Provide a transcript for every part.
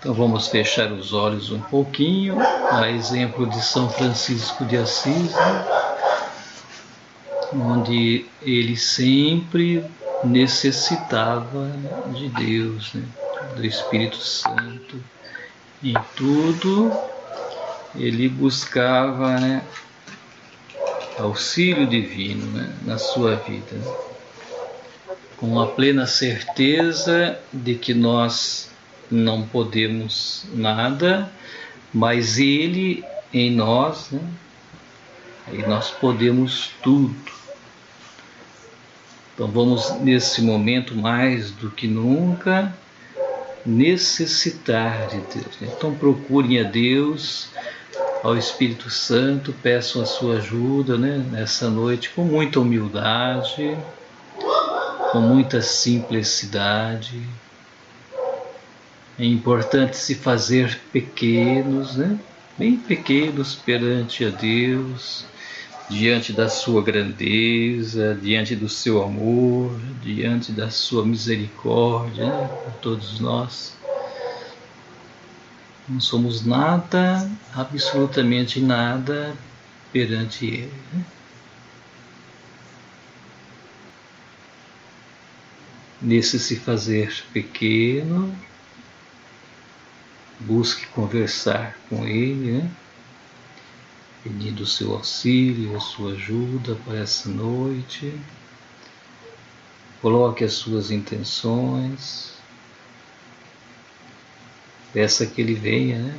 Então vamos fechar os olhos um pouquinho, a exemplo de São Francisco de Assis, né? Onde ele sempre necessitava de Deus, né? Do Espírito Santo. Em tudo ele buscava, né, auxílio divino, né, na sua vida, né? Com a plena certeza de que nós não podemos nada, mas Ele em nós, né? E nós podemos tudo. Então vamos nesse momento mais do que nunca necessitar de Deus, né? Então procurem a Deus, ao Espírito Santo, peçam a sua ajuda, né, nessa noite com muita humildade, com muita simplicidade. É importante se fazer pequenos, né? Bem pequenos perante a Deus, diante da sua grandeza, diante do seu amor, diante da sua misericórdia, né, por todos nós. Não somos nada, absolutamente nada perante Ele, né? Nesse se fazer pequeno, busque conversar com Ele, né? Pedindo o seu auxílio, a sua ajuda para essa noite. Coloque as suas intenções. Peça que Ele venha, né,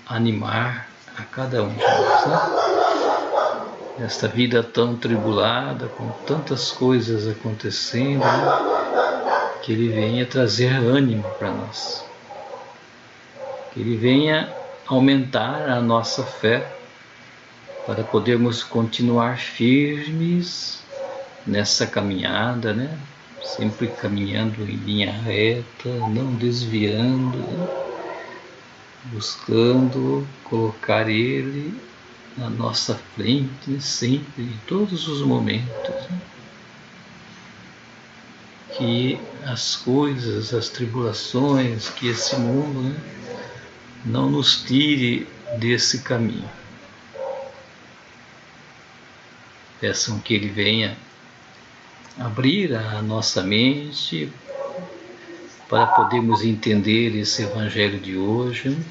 animar a cada um de nós, né? Esta vida tão tribulada, com tantas coisas acontecendo, né? Que Ele venha trazer ânimo para nós. Que Ele venha aumentar a nossa fé para podermos continuar firmes nessa caminhada, né? Sempre caminhando em linha reta, não desviando, né? Buscando colocar Ele na nossa frente sempre, em todos os momentos, né? Que as coisas, as tribulações, que esse mundo, né, não nos tire desse caminho. Peçam que Ele venha abrir a nossa mente para podermos entender esse Evangelho de hoje, né,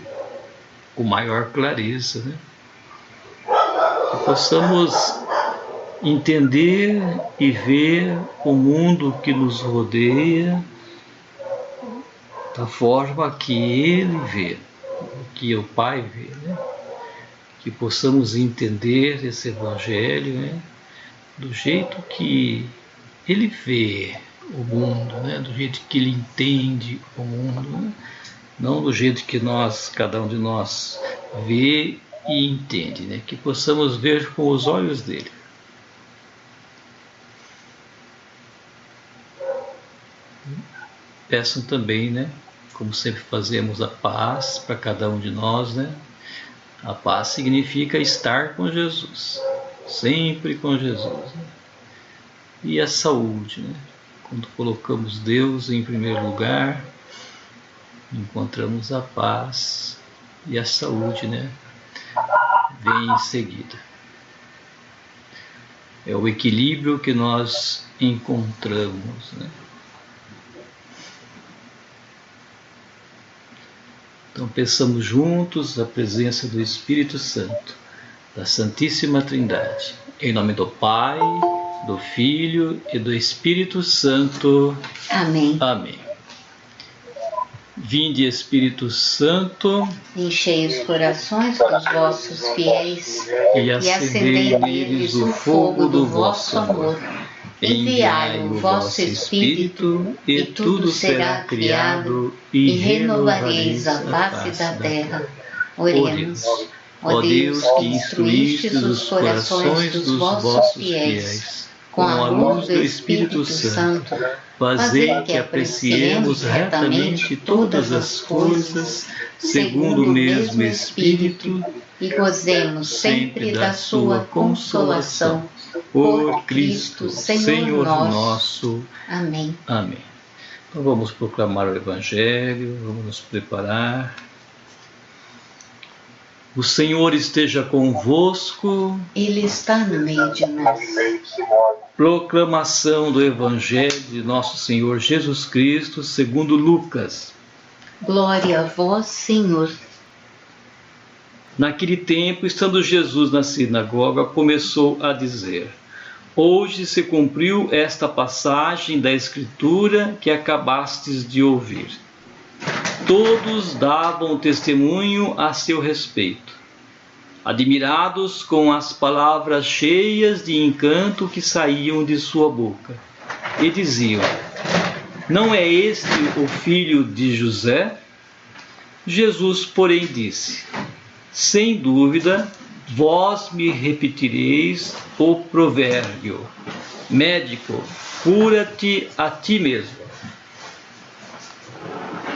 com maior clareza, né? Que possamos entender e ver o mundo que nos rodeia da forma que Ele vê, que o Pai vê, né? Que possamos entender esse Evangelho, né, do jeito que Ele vê o mundo, né, do jeito que Ele entende o mundo, né? Não do jeito que nós, cada um de nós, vê e entende, né? Que possamos ver com os olhos dele. Peçam também, né, como sempre fazemos, a paz para cada um de nós, né? A paz significa estar com Jesus, sempre com Jesus, né? E a saúde, né? Quando colocamos Deus em primeiro lugar, encontramos a paz e a saúde, né, vem em seguida. É o equilíbrio que nós encontramos, né? Então peçamos juntos a presença do Espírito Santo, da Santíssima Trindade. Em nome do Pai, do Filho e do Espírito Santo. Amém. Amém. Vinde, Espírito Santo, enchei os corações dos vossos fiéis e acendei neles o fogo do vosso amor. Enviai o vosso Espírito, e tudo será criado, e renovareis a face da terra. Oremos. Ó Deus, que instruístes os corações dos vossos fiéis, com a luz do Espírito Santo, fazei que apreciemos retamente todas as coisas, segundo o mesmo Espírito, e gozemos sempre da sua consolação. Por Cristo, Senhor nosso. Amém. Amém. Então vamos proclamar o Evangelho, vamos nos preparar. O Senhor esteja convosco. Ele está no meio de nós. Proclamação do Evangelho de nosso Senhor Jesus Cristo, segundo Lucas. Glória a vós, Senhor. Naquele tempo, estando Jesus na sinagoga, começou a dizer: Hoje se cumpriu esta passagem da Escritura que acabastes de ouvir. Todos davam testemunho a seu respeito, admirados com as palavras cheias de encanto que saíam de sua boca, e diziam: Não é este o filho de José? Jesus, porém, disse: Sem dúvida, vós me repetireis o provérbio: Médico, cura-te a ti mesmo.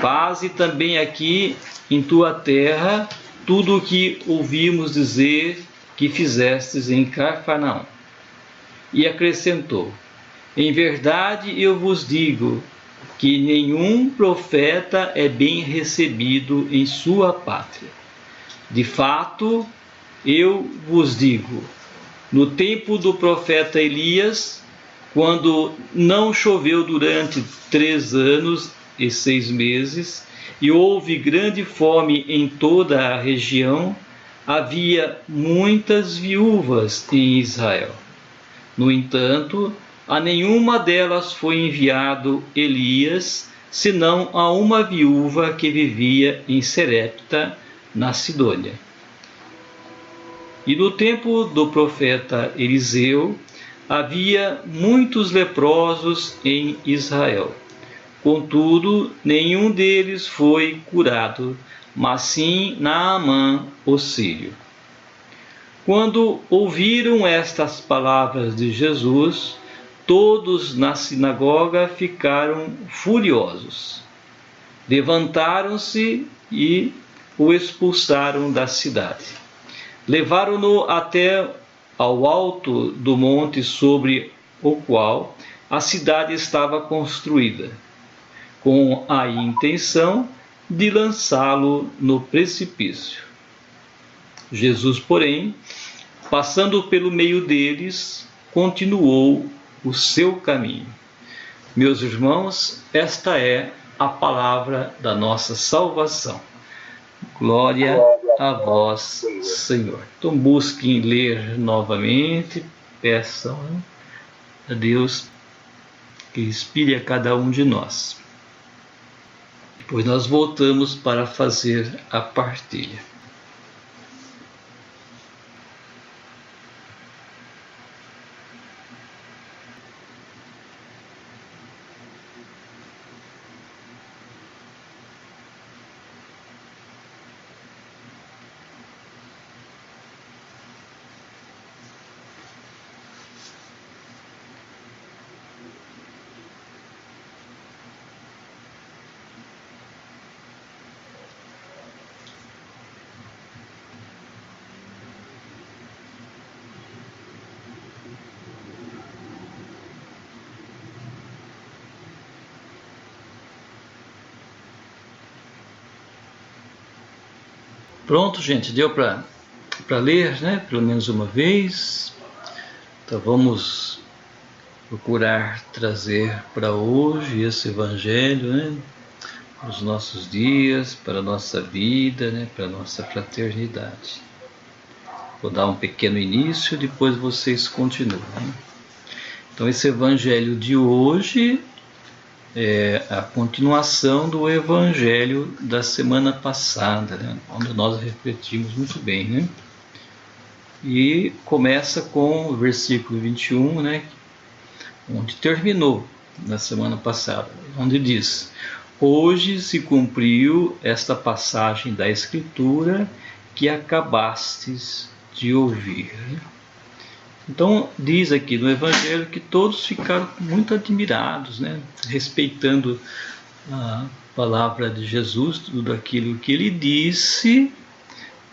Faze também aqui em tua terra tudo o que ouvimos dizer que fizestes em Cafarnaum. E acrescentou: Em verdade eu vos digo que nenhum profeta é bem recebido em sua pátria. De fato, eu vos digo, no tempo do profeta Elias, quando não choveu durante 3 anos e 6 meses, e houve grande fome em toda a região, havia muitas viúvas em Israel. No entanto, a nenhuma delas foi enviado Elias, senão a uma viúva que vivia em Serepta, na Sidônia. E no tempo do profeta Eliseu, havia muitos leprosos em Israel. Contudo, nenhum deles foi curado, mas sim Naamã, o sírio. Quando ouviram estas palavras de Jesus, todos na sinagoga ficaram furiosos. Levantaram-se e o expulsaram da cidade. Levaram-no até ao alto do monte sobre o qual a cidade estava construída, com a intenção de lançá-lo no precipício. Jesus, porém, passando pelo meio deles, continuou o seu caminho. Meus irmãos, esta é a palavra da nossa salvação. Glória a vós, Senhor. Então busquem ler novamente, peçam a Deus que inspire a cada um de nós. Depois nós voltamos para fazer a partilha. Pronto, gente, deu para ler, né? Pelo menos uma vez. Então vamos procurar trazer para hoje esse Evangelho, né? Para os nossos dias, para a nossa vida, né? Para a nossa fraternidade. Vou dar um pequeno início, depois vocês continuam. Né? Então esse Evangelho de hoje é a continuação do Evangelho da semana passada, né? Onde nós refletimos muito bem, né? E começa com o versículo 21, né? Onde terminou na semana passada, onde diz: Hoje se cumpriu esta passagem da Escritura que acabastes de ouvir. Então, diz aqui no Evangelho que todos ficaram muito admirados, né? Respeitando a palavra de Jesus, tudo aquilo que ele disse.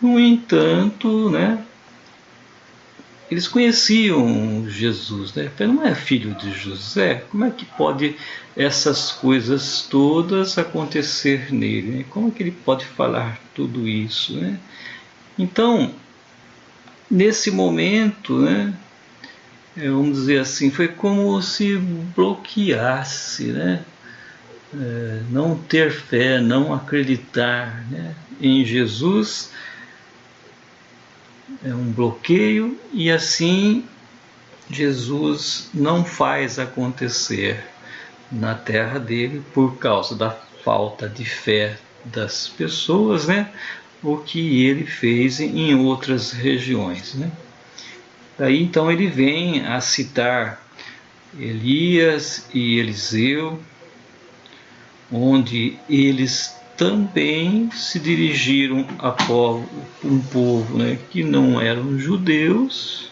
No entanto, né? eles conheciam Jesus, né? Ele não é filho de José, como é que pode essas coisas todas acontecer nele, né? Como é que ele pode falar tudo isso, né? Então, nesse momento, né, vamos dizer assim, foi como se bloqueasse, né? Não ter fé, não acreditar, né, em Jesus é um bloqueio, e assim Jesus não faz acontecer na terra dele por causa da falta de fé das pessoas, né? O que ele fez em outras regiões, né? Daí então ele vem a citar Elias e Eliseu, onde eles também se dirigiram a um povo, né, que não eram judeus,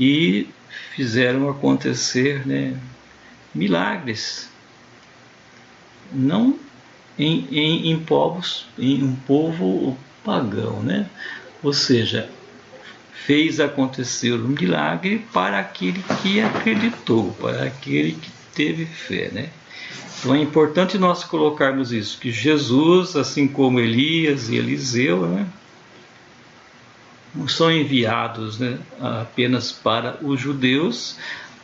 e fizeram acontecer, né, milagres, não em povos, em um povo pagão, né? Ou seja, fez acontecer um milagre para aquele que acreditou, para aquele que teve fé, né? Então é importante nós colocarmos isso, que Jesus, assim como Elias e Eliseu, né, não são enviados, né, apenas para os judeus,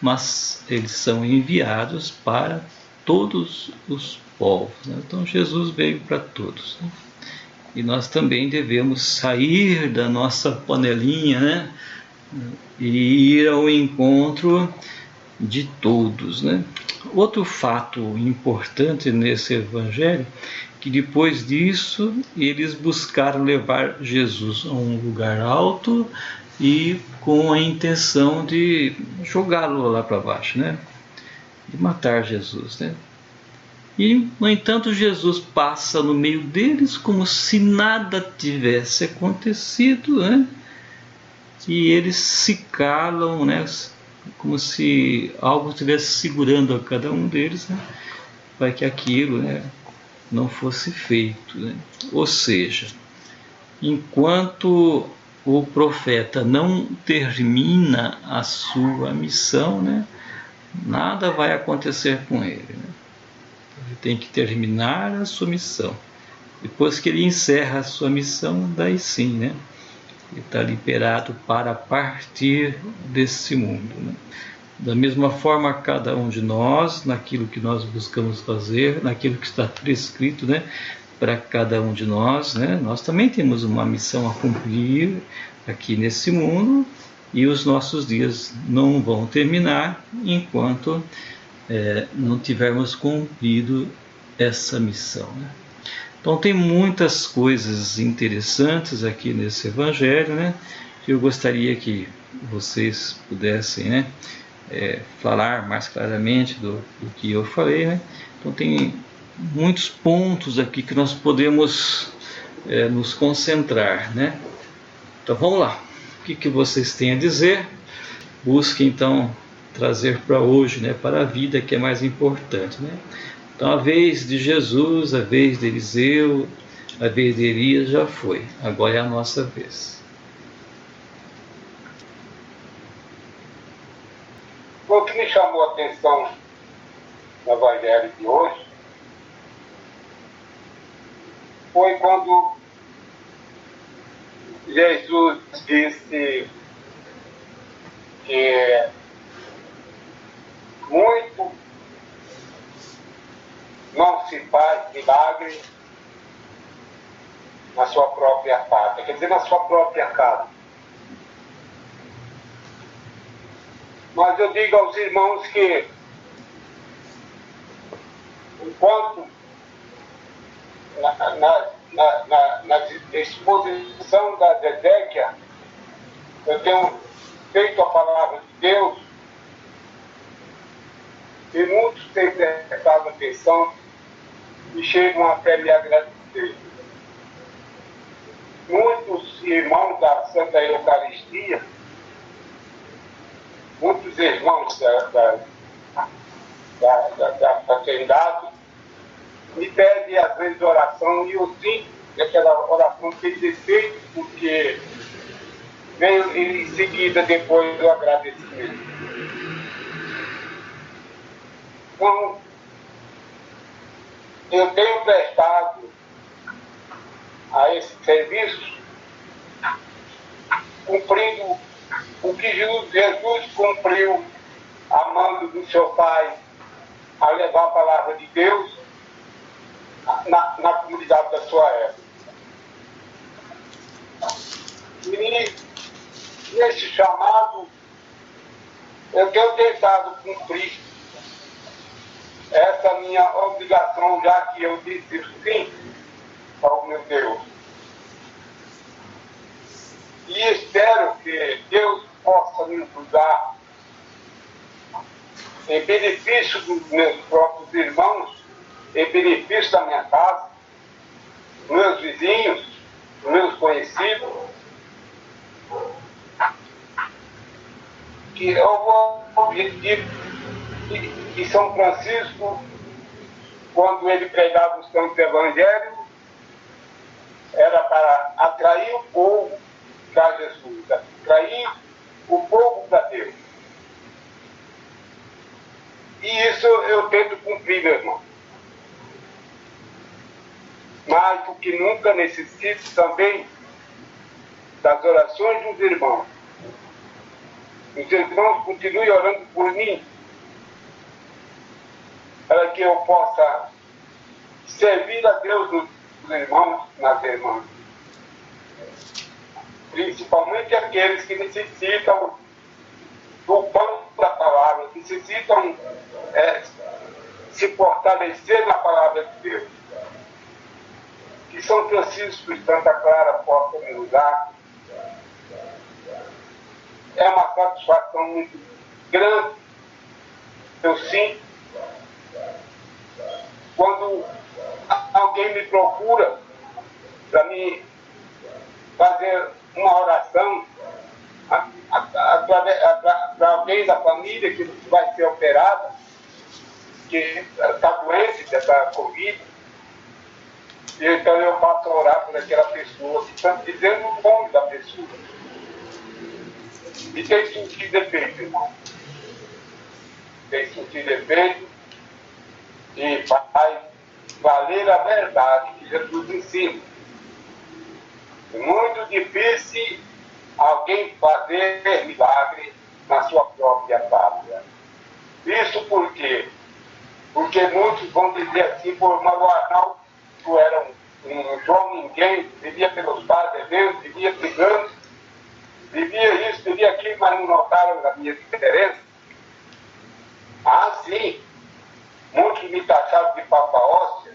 mas eles são enviados para todos os povos, né? Então Jesus veio para todos, né? E nós também devemos sair da nossa panelinha, né, e ir ao encontro de todos, né? Outro fato importante nesse evangelho, que depois disso eles buscaram levar Jesus a um lugar alto e com a intenção de jogá-lo lá para baixo, né? De matar Jesus, né? E, no entanto, Jesus passa no meio deles como se nada tivesse acontecido, né? E eles se calam, né? Como se algo estivesse segurando a cada um deles, né? Para que aquilo, né, não fosse feito, né? Ou seja, enquanto o profeta não termina a sua missão, né, nada vai acontecer com ele, né? Ele tem que terminar a sua missão. Depois que ele encerra a sua missão, daí sim, né, ele está liberado para partir desse mundo, né? Da mesma forma, cada um de nós, naquilo que nós buscamos fazer, naquilo que está prescrito, né, para cada um de nós, né, nós também temos uma missão a cumprir aqui nesse mundo, e os nossos dias não vão terminar enquanto não tivermos cumprido essa missão, né? Então tem muitas coisas interessantes aqui nesse evangelho, né, que eu gostaria que vocês pudessem, né, falar mais claramente do que eu falei, né? Então tem muitos pontos aqui que nós podemos nos concentrar, né? Então vamos lá, o que vocês têm a dizer? Busque então trazer para hoje, né, para a vida, que é mais importante, né? Então a vez de Jesus, a vez de Eliseu, a vez de Elias já foi, agora é a nossa vez. O que me chamou a atenção no Evangelho de hoje foi quando Jesus disse que muito não se faz milagre na sua própria pátria, quer dizer, na sua própria casa. Mas eu digo aos irmãos que, enquanto na exposição da Zedequia, eu tenho feito a palavra de Deus, e muitos têm prestado atenção e chegam até me agradecer. Muitos irmãos da Santa Eucaristia, muitos irmãos da fraternidade me pedem às vezes oração, e eu sinto aquela oração tem defeito, porque veio em seguida depois do agradecimento. Então, eu tenho prestado a esse serviço, cumprindo o que Jesus cumpriu, amando do seu Pai, a levar a palavra de Deus na comunidade da sua época. E nesse chamado, eu tenho tentado cumprir essa minha obrigação, já que eu disse sim ao meu Deus. E espero que Deus possa me usar em benefício dos meus próprios irmãos, em benefício da minha casa, meus vizinhos, meus conhecidos, que eu vou objetivo de São Francisco, quando ele pregava os santos evangelhos, era para atrair o povo para Jesus, atrair o povo para Deus. E isso eu tento cumprir, meu irmão. Mais do que nunca necessito também das orações dos irmãos. Os irmãos continuem orando por mim, para que eu possa servir a Deus nos irmãos, nas irmãs. Principalmente aqueles que necessitam do pão da palavra, que necessitam se fortalecer na palavra de Deus. Que São Francisco e Santa Clara possam me usar. É uma satisfação muito grande. Eu sinto quando alguém me procura para me fazer uma oração para alguém da família que vai ser operada, que está doente dessa Covid. E então eu passo a orar por aquela pessoa, dizendo o nome da pessoa. E tem sentido efeito, irmão. Tem sentido efeito e faz valer a verdade que Jesus ensina. É muito difícil alguém fazer milagre na sua própria pátria. Isso por quê? Porque muitos vão dizer assim, por Manuel Arnaldo, tu era um João ninguém, vivia pelos bares, vivia brigando, vivia isso, vivia aquilo, mas não notaram a minha diferença. Ah, sim, muitos me taxaram de papa óssea,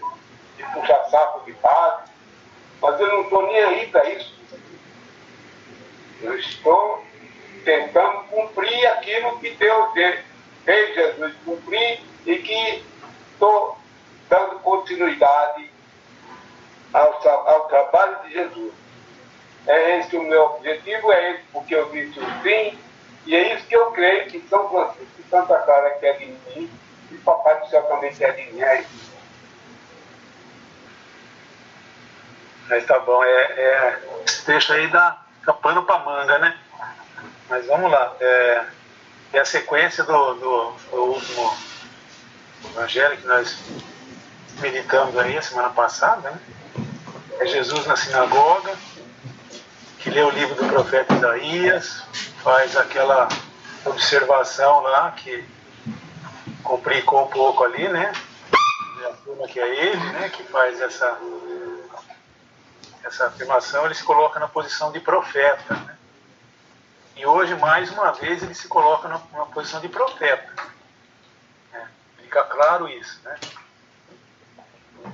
de puxa-saco de padre, mas eu não estou nem aí para isso. Eu estou tentando cumprir aquilo que Deus fez Jesus cumprir e que estou dando continuidade ao trabalho de Jesus. É esse o meu objetivo, é esse porque eu disse o sim, e é isso que eu creio que São Francisco e Santa Clara quer de mim, e Papai do Céu também quer de mim. É isso. Mas tá bom, esse texto aí dá pano pra manga, né? Mas vamos lá. É a sequência do último evangelho que nós meditamos aí a semana passada, né? É Jesus na sinagoga, que lê o livro do profeta Isaías, faz aquela observação lá que complicou um pouco ali, né? Afirma que é ele, né? Que faz essa afirmação, ele se coloca na posição de profeta, né? E hoje, mais uma vez, ele se coloca numa posição de profeta, né? Fica claro isso, né?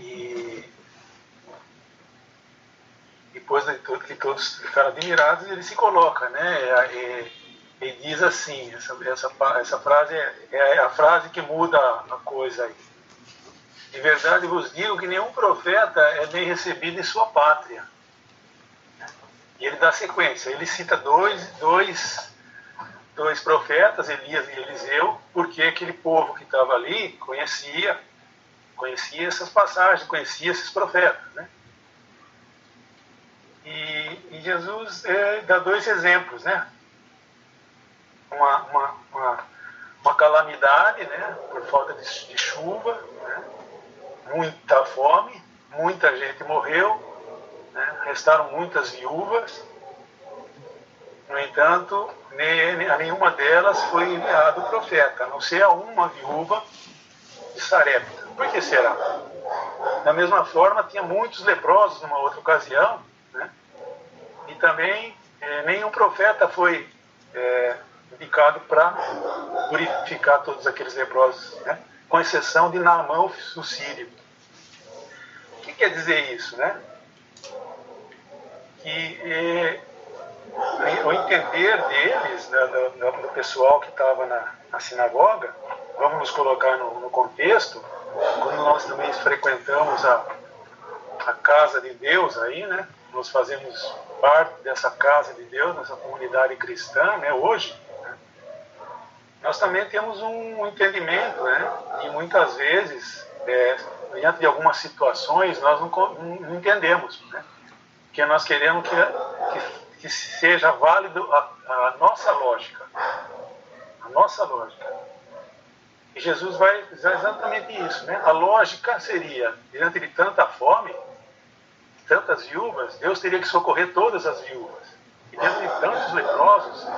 E depois de tudo que todos ficaram admirados, ele se coloca, né? E diz assim, essa frase é a frase que muda a coisa aí. De verdade vos digo que nenhum profeta é bem recebido em sua pátria. E ele dá sequência, ele cita dois profetas, Elias e Eliseu, porque aquele povo que estava ali conhecia essas passagens, conhecia esses profetas, né? E Jesus dá dois exemplos, né? Uma calamidade, né? Por falta de chuva, né? Muita fome, muita gente morreu, né? Restaram muitas viúvas. No entanto, a nenhuma delas foi enviado o profeta, a não ser a uma viúva de Sarepta. Por que será? Da mesma forma, tinha muitos leprosos numa outra ocasião, né? E também nenhum profeta foi indicado para purificar todos aqueles leprosos, né? Com exceção de Naamã, o sírio. O que quer dizer isso, né? Que o entender deles, do pessoal que estava na sinagoga, vamos nos colocar no contexto, quando nós também frequentamos a casa de Deus aí, né? Nós fazemos parte dessa casa de Deus, dessa comunidade cristã, né? Hoje, né? Nós também temos um entendimento, né? E muitas vezes, diante de algumas situações, nós não entendemos, né? Porque nós queremos que seja válido a nossa lógica. A nossa lógica. E Jesus vai dizer exatamente isso, né? A lógica seria, diante de tanta fome, tantas viúvas, Deus teria que socorrer todas as viúvas. E diante de tantos leprosos,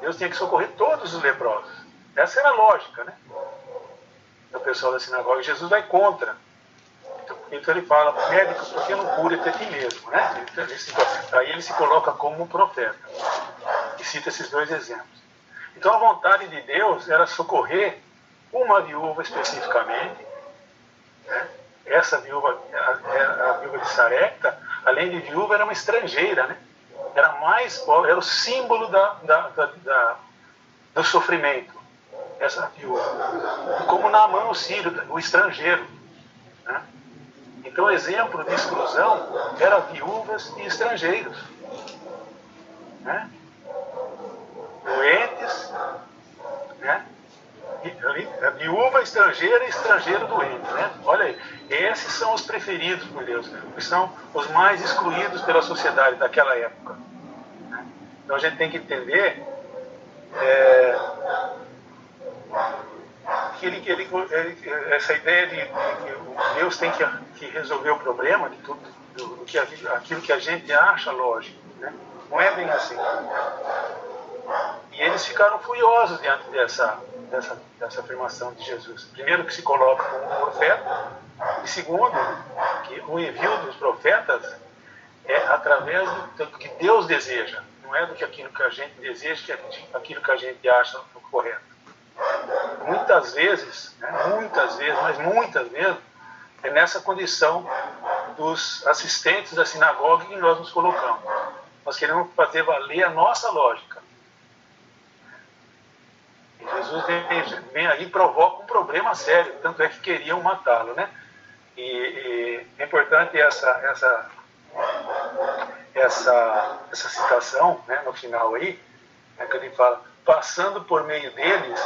Deus tinha que socorrer todos os leprosos. Essa era a lógica, né? Do pessoal da sinagoga. E Jesus vai contra. Então ele fala, médico, por que não cura-te a ti mesmo? Né? Aí ele se coloca como um profeta. E cita esses dois exemplos. Então a vontade de Deus era socorrer uma viúva especificamente. Né? Essa viúva, a viúva de Sarepta, além de viúva, era uma estrangeira. Né? Era mais pobre, era o símbolo do sofrimento. Essa viúva. Como Naamã, o sírio, o estrangeiro. Né? Então, o exemplo de exclusão era viúvas e estrangeiros. Né? Doentes, né? A viúva estrangeira e estrangeiro doente. Né? Olha aí, esses são os preferidos por Deus, que são os mais excluídos pela sociedade daquela época. Né? Então, a gente tem que entender essa ideia de que Deus tem que resolver o problema de tudo, aquilo que a gente acha lógico. Né? Não é bem assim. E eles ficaram furiosos diante dessa afirmação de Jesus. Primeiro, que se coloca como um profeta, e segundo, que o envio dos profetas é através do que Deus deseja, não é do que aquilo que a gente deseja, que é aquilo que a gente acha correto. Muitas vezes, mas muitas vezes, é nessa condição dos assistentes da sinagoga que nós nos colocamos. Nós queremos fazer valer a nossa lógica. E Jesus vem aí e provoca um problema sério, tanto é que queriam matá-lo, né? E é importante essa citação, né, no final aí, que ele fala, passando por meio deles,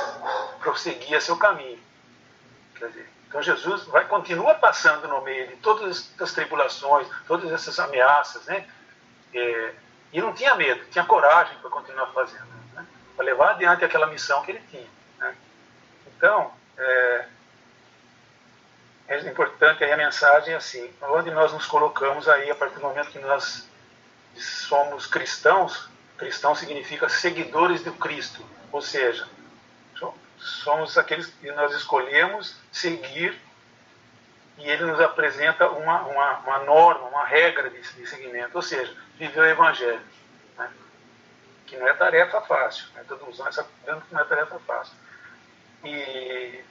prosseguia seu caminho. Quer dizer, então Jesus continua passando no meio de todas essas tribulações, todas essas ameaças, né? E não tinha medo, tinha coragem para continuar fazendo, né? Para levar adiante aquela missão que ele tinha. Né? Então, é importante aí a mensagem assim, onde nós nos colocamos aí a partir do momento que nós somos cristãos. Cristão significa seguidores de Cristo, ou seja, somos aqueles que nós escolhemos seguir e ele nos apresenta uma norma, uma regra de seguimento, ou seja, viver o Evangelho, né? Que não é tarefa fácil, né? Todos nós sabemos que não é tarefa fácil. E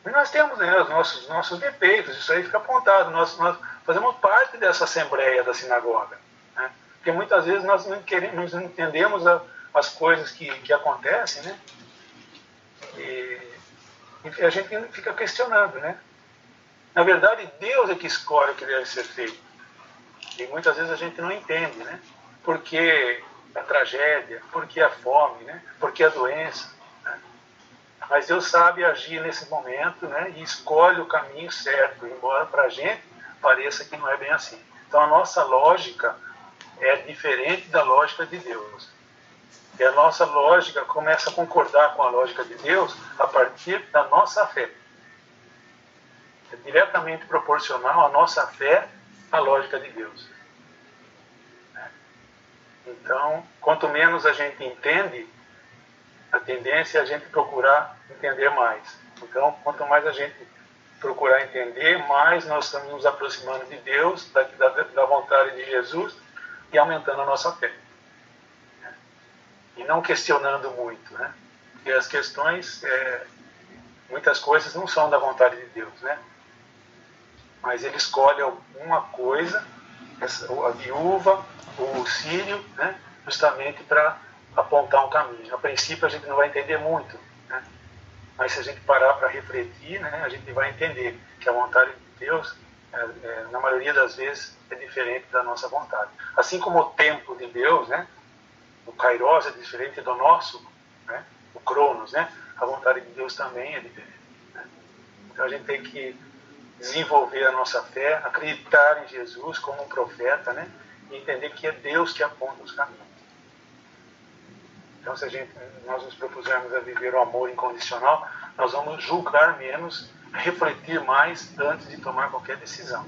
nós temos, né, os nossos defeitos, isso aí fica apontado, nós fazemos parte dessa assembleia da sinagoga. Né? Porque muitas vezes nós não entendemos as coisas que acontecem, né? E a gente fica questionando, né? Na verdade, Deus é que escolhe o que deve ser feito. E muitas vezes a gente não entende, né? Por que a tragédia, por que a fome, né? Por que a doença. Né? Mas Deus sabe agir nesse momento, né? E escolhe o caminho certo, embora para a gente pareça que não é bem assim. Então a nossa lógica é diferente da lógica de Deus. E a nossa lógica começa a concordar com a lógica de Deus a partir da nossa fé. É diretamente proporcional a nossa fé à lógica de Deus. Então, quanto menos a gente entende, a tendência é a gente procurar entender mais. Então, quanto mais a gente procurar entender, mais nós estamos nos aproximando de Deus, da vontade de Jesus, e aumentando a nossa fé. E não questionando muito, né? Porque as questões, muitas coisas não são da vontade de Deus, né? Mas ele escolhe alguma coisa, a viúva, o sírio, né? Justamente para apontar um caminho. A princípio a gente não vai entender muito, né? Mas se a gente parar para refletir, né, a gente vai entender que a vontade de Deus, na maioria das vezes, é diferente da nossa vontade. Assim como o tempo de Deus, né, o Kairos é diferente do nosso, né, o Cronos, né, a vontade de Deus também é diferente. Né? Então a gente tem que desenvolver a nossa fé, acreditar em Jesus como um profeta, né, e entender que é Deus que aponta os caminhos. Então, se nós nos propusermos a viver o amor incondicional, nós vamos julgar menos, refletir mais antes de tomar qualquer decisão.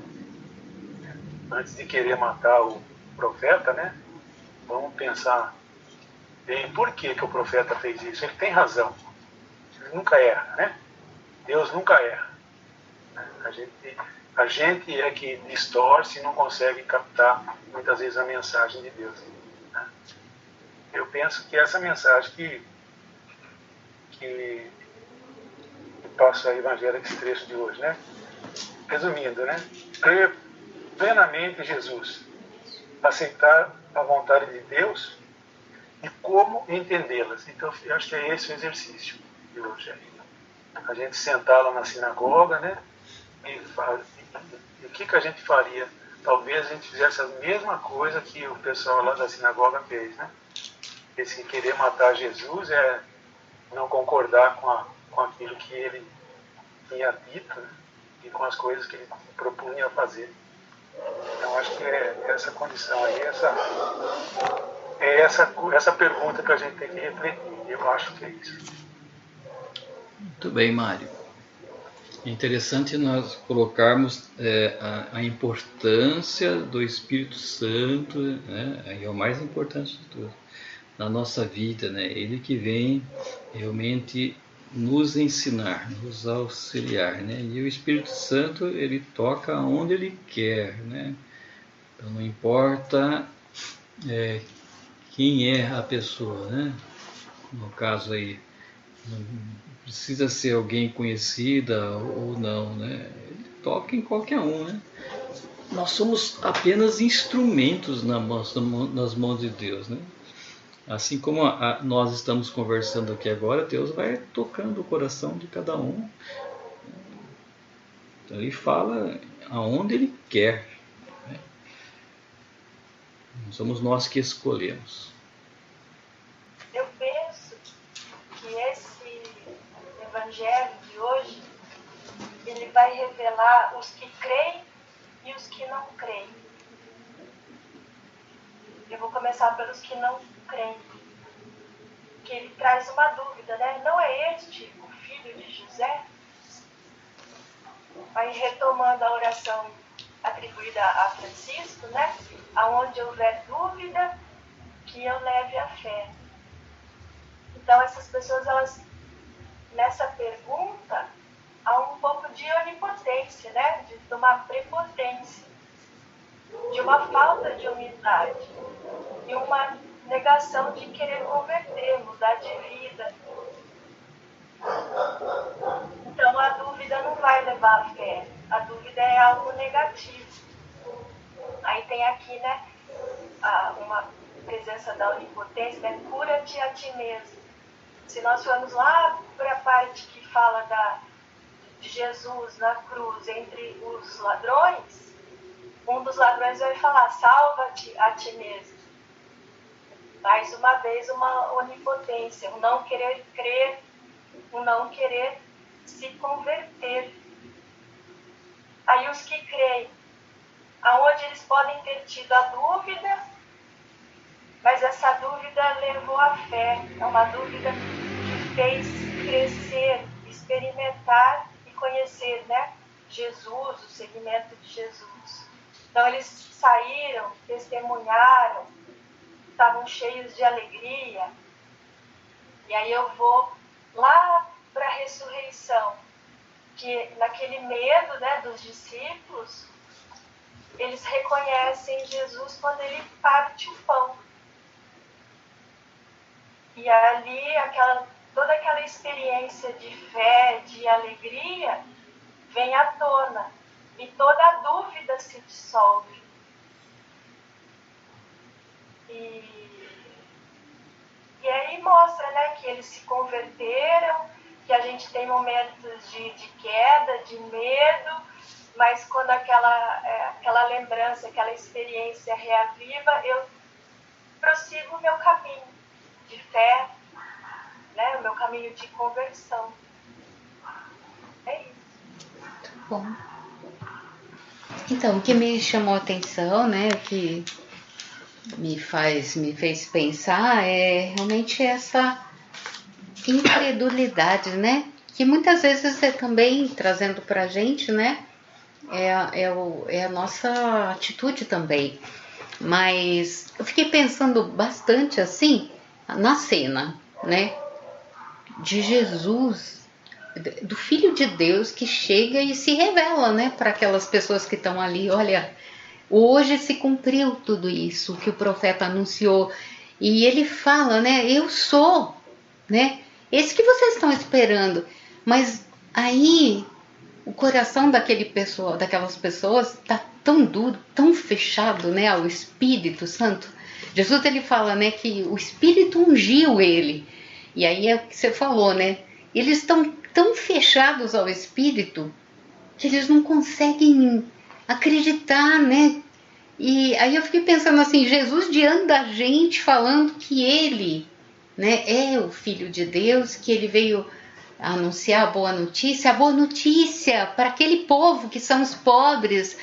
Antes de querer matar o profeta, né? Vamos pensar bem por que o profeta fez isso. Ele tem razão. Ele nunca erra, né? Deus nunca erra. A gente é que distorce e não consegue captar muitas vezes a mensagem de Deus. Eu penso que essa mensagem que passa a Evangelho, esse trecho de hoje, né? Resumindo, né? Crer plenamente em Jesus, aceitar a vontade de Deus e como entendê-las. Então, eu acho que é esse o exercício de hoje. A gente sentar lá na sinagoga, né? E o que a gente faria? Talvez a gente fizesse a mesma coisa que o pessoal lá da sinagoga fez, né? Esse querer matar Jesus é não concordar com aquilo que ele tinha dito, né? E com as coisas que ele propunha fazer. Então acho que é essa condição aí, essa pergunta que a gente tem que refletir. Eu acho que é isso. Muito bem, Mário. É interessante nós colocarmos a importância do Espírito Santo, né? É o mais importante de tudo, na nossa vida, né? Ele que vem realmente nos ensinar, nos auxiliar, né? E o Espírito Santo, ele toca onde ele quer, né? Então não importa quem é a pessoa, né? No caso aí, não precisa ser alguém conhecida ou não, né? Ele toca em qualquer um, né? Nós somos apenas instrumentos nas mãos de Deus, né? Assim como nós estamos conversando aqui agora, Deus vai tocando o coração de cada um. Então ele fala aonde ele quer. Né? Não somos nós que escolhemos. Eu penso que esse evangelho de hoje, ele vai revelar os que creem e os que não creem. Eu vou começar pelos que não creem. Que ele traz uma dúvida, né? Não é este o filho de José? Vai retomando a oração atribuída a Francisco, né? Aonde houver dúvida, que eu leve a fé. Então essas pessoas, elas, nessa pergunta, há um pouco de onipotência, né? De uma prepotência, de uma falta de humildade e uma negação de querer converter, mudar de vida. Então a dúvida não vai levar à fé, a dúvida é algo negativo. Aí tem aqui, né, uma presença da onipotência, né? Cura-te a ti mesmo. Se nós formos lá para a parte que fala de Jesus na cruz entre os ladrões, um dos ladrões vai falar, salva-te a ti mesmo. Mais uma vez uma onipotência, um não querer crer, um não querer se converter. Aí os que creem, aonde eles podem ter tido a dúvida, mas essa dúvida levou à fé. É uma dúvida que fez crescer, experimentar e conhecer, né, Jesus, o seguimento de Jesus. Então eles saíram, testemunharam, estavam cheios de alegria. E aí eu vou lá para a ressurreição, que naquele medo, né, dos discípulos, eles reconhecem Jesus quando ele parte o pão. E ali toda aquela experiência de fé, de alegria, vem à tona. E toda a dúvida se dissolve. E aí mostra, né, que eles se converteram, que a gente tem momentos de queda, de medo, mas quando aquela lembrança, aquela experiência reaviva, eu prossigo o meu caminho de fé, né, o meu caminho de conversão. É isso. Muito bom. Então, o que me chamou a atenção, né, o que me fez pensar é realmente essa incredulidade, né, que muitas vezes é também trazendo pra gente, né, é a nossa atitude também. Mas eu fiquei pensando bastante assim na cena, né, de Jesus, do Filho de Deus que chega e se revela, né, para aquelas pessoas que estão ali. Olha, hoje se cumpriu tudo isso que o profeta anunciou. E ele fala, né, eu sou, né, esse que vocês estão esperando. Mas aí o coração daquelas pessoas está tão duro, tão fechado, né, ao Espírito Santo. Jesus, ele fala, né, que o Espírito ungiu ele. E aí é o que você falou, né? Eles estão tão fechados ao Espírito que eles não conseguem acreditar, né? E aí eu fiquei pensando assim, Jesus diante da gente falando que ele, né, é o Filho de Deus, que ele veio anunciar a boa notícia para aquele povo que são os pobres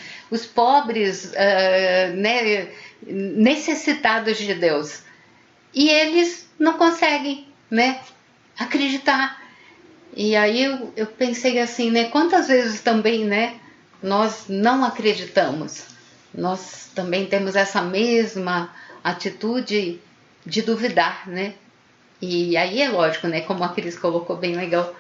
né, necessitados de Deus. E eles não conseguem, né, acreditar. E aí eu pensei assim, né, quantas vezes também, né, nós não acreditamos. Nós também temos essa mesma atitude de duvidar, né? E aí é lógico, né, como a Cris colocou bem legal,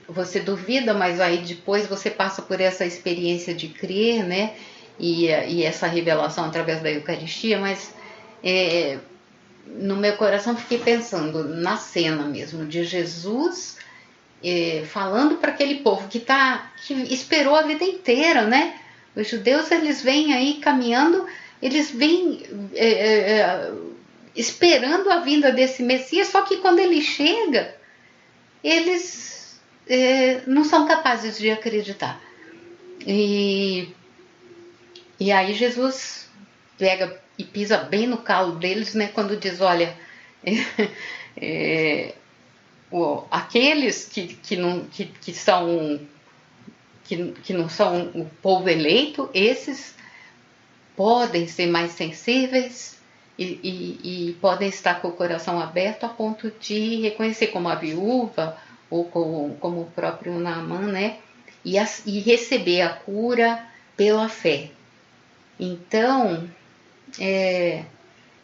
você duvida, mas aí depois você passa por essa experiência de crer, né, e essa revelação através da Eucaristia, mas no meu coração fiquei pensando na cena mesmo de Jesus falando para aquele povo que esperou a vida inteira, né? Os judeus, eles vêm aí caminhando, eles vêm esperando a vinda desse Messias, só que quando ele chega, eles não são capazes de acreditar. E aí Jesus pega e pisa bem no calo deles, né, quando diz, olha, aqueles que não são o povo eleito, esses podem ser mais sensíveis e podem estar com o coração aberto a ponto de reconhecer, como a viúva ou como o próprio Naamã, né, e receber a cura pela fé. Então,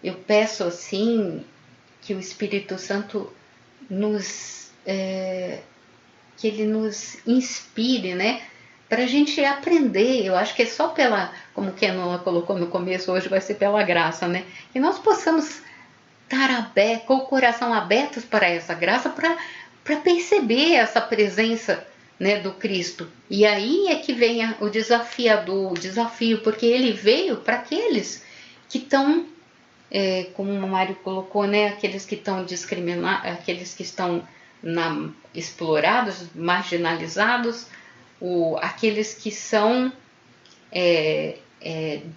eu peço assim que o Espírito Santo que ele nos inspire, né, para a gente aprender. Eu acho que é só como que a Nola colocou no começo, hoje vai ser pela graça, né, que nós possamos estar com o coração aberto para essa graça, para perceber essa presença, né, do Cristo. E aí é que vem o desafio, porque ele veio para aqueles que estão, como o Mário colocou, né, aqueles que estão discriminados, aqueles que estão explorados, marginalizados, aqueles que são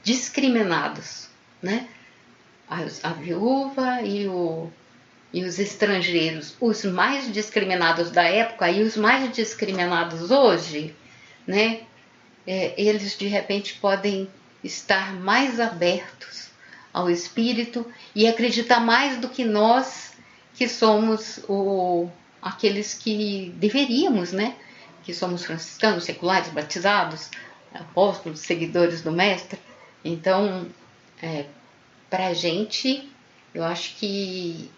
discriminados, né, a viúva e os estrangeiros, os mais discriminados da época e os mais discriminados hoje, né, eles de repente podem estar mais abertos ao Espírito e acreditar mais do que nós, que somos aqueles que deveríamos, né? Que somos franciscanos, seculares, batizados, apóstolos, seguidores do Mestre. Então, para a gente, eu acho que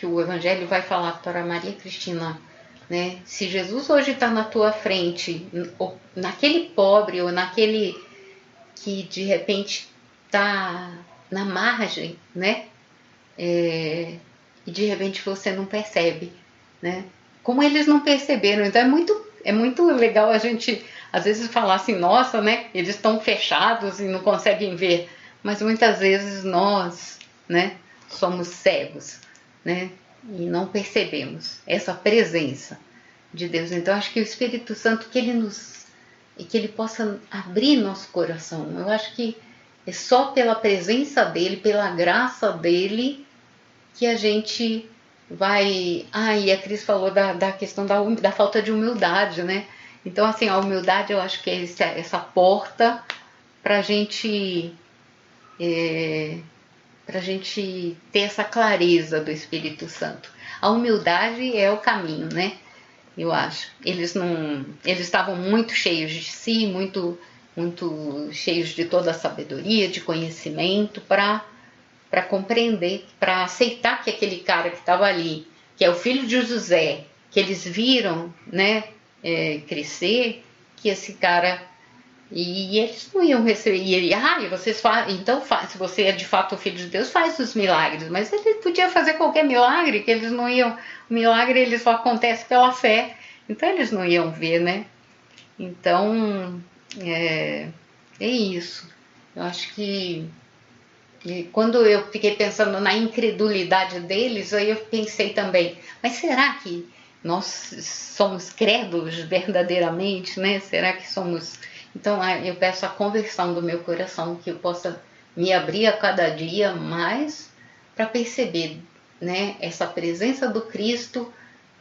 o Evangelho vai falar para Maria Cristina, né? Se Jesus hoje está na tua frente, ou naquele pobre ou naquele que de repente está na margem, né? E de repente você não percebe, né? Como eles não perceberam. Então é muito legal a gente às vezes falar assim, nossa, né? Eles estão fechados e não conseguem ver. Mas muitas vezes nós, né? Somos cegos, né? E não percebemos essa presença de Deus. Então acho que o Espírito Santo, que ele possa abrir nosso coração. Eu acho que é só pela presença dele, pela graça dele, que a gente vai... e a Cris falou da questão da falta de humildade, né? Então, assim, a humildade eu acho que é essa porta para a gente ter essa clareza do Espírito Santo. A humildade é o caminho, né? Eu acho. Eles estavam muito cheios de si, muito cheios de toda a sabedoria, de conhecimento, para compreender, para aceitar que aquele cara que estava ali, que é o filho de José, que eles viram, né, crescer, que esse cara... E eles não iam receber. E ele, vocês fazem, então se você é de fato o filho de Deus, faz os milagres. Mas ele podia fazer qualquer milagre, que eles não iam. O milagre ele só acontece pela fé. Então eles não iam ver, né? Então é isso. Eu acho que quando eu fiquei pensando na incredulidade deles, aí eu pensei também, mas será que nós somos crédulos verdadeiramente, né? Será que somos... Então eu peço a conversão do meu coração, que eu possa me abrir a cada dia mais para perceber, né, essa presença do Cristo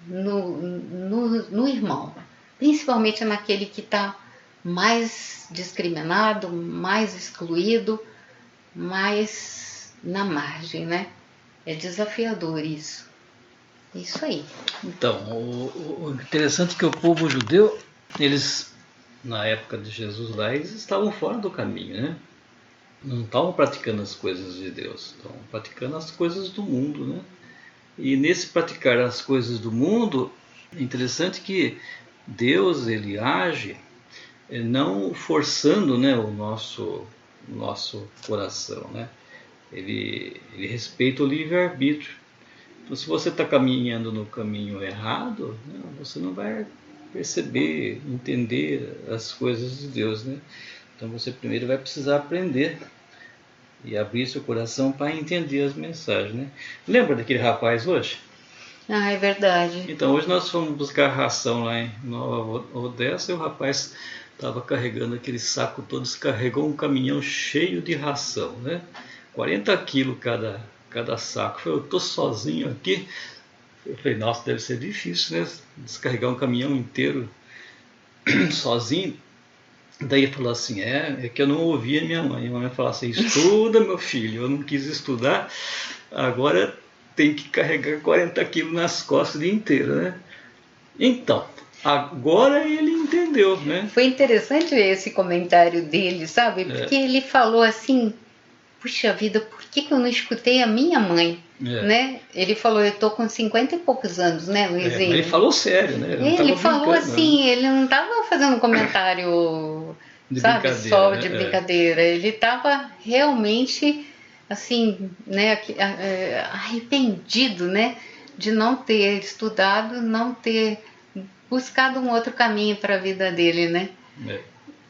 no irmão, principalmente naquele que está mais discriminado, mais excluído, mais na margem, né? É desafiador isso. Isso aí. Então, o interessante é que o povo judeu, eles, na época de Jesus lá, eles estavam fora do caminho, né? Não estavam praticando as coisas de Deus, estavam praticando as coisas do mundo, né? E nesse praticar as coisas do mundo, é interessante que Deus, ele age não forçando, né, o nosso coração, né? Ele respeita o livre-arbítrio. Então, se você está caminhando no caminho errado, né, você não vai perceber, entender as coisas de Deus, né? Então você primeiro vai precisar aprender e abrir seu coração para entender as mensagens, né? Lembra daquele rapaz hoje? É verdade. Então hoje nós fomos buscar ração lá em Nova Odessa e o rapaz estava carregando aquele saco todo, descarregou um caminhão cheio de ração, né? 40 quilos cada saco. Eu estou sozinho aqui. Eu falei, nossa, deve ser difícil, né? Descarregar um caminhão inteiro sozinho. Daí ele falou assim, é que eu não ouvia minha mãe. Minha mãe falou assim, estuda, meu filho. Eu não quis estudar, agora tem que carregar 40 quilos nas costas o dia inteiro, né? Então, agora ele entendeu, né? Foi interessante ver esse comentário dele, sabe? Porque ele falou assim, puxa vida, por que eu não escutei a minha mãe? Né? Ele falou, eu tô com 50 e poucos anos, né, Luizinho? Ele falou sério, né? Ele falou assim, né? Ele não estava fazendo um comentário, de sabe, só de brincadeira. Ele estava realmente, assim, né, arrependido, né, de não ter estudado, não ter buscado um outro caminho para a vida dele, né?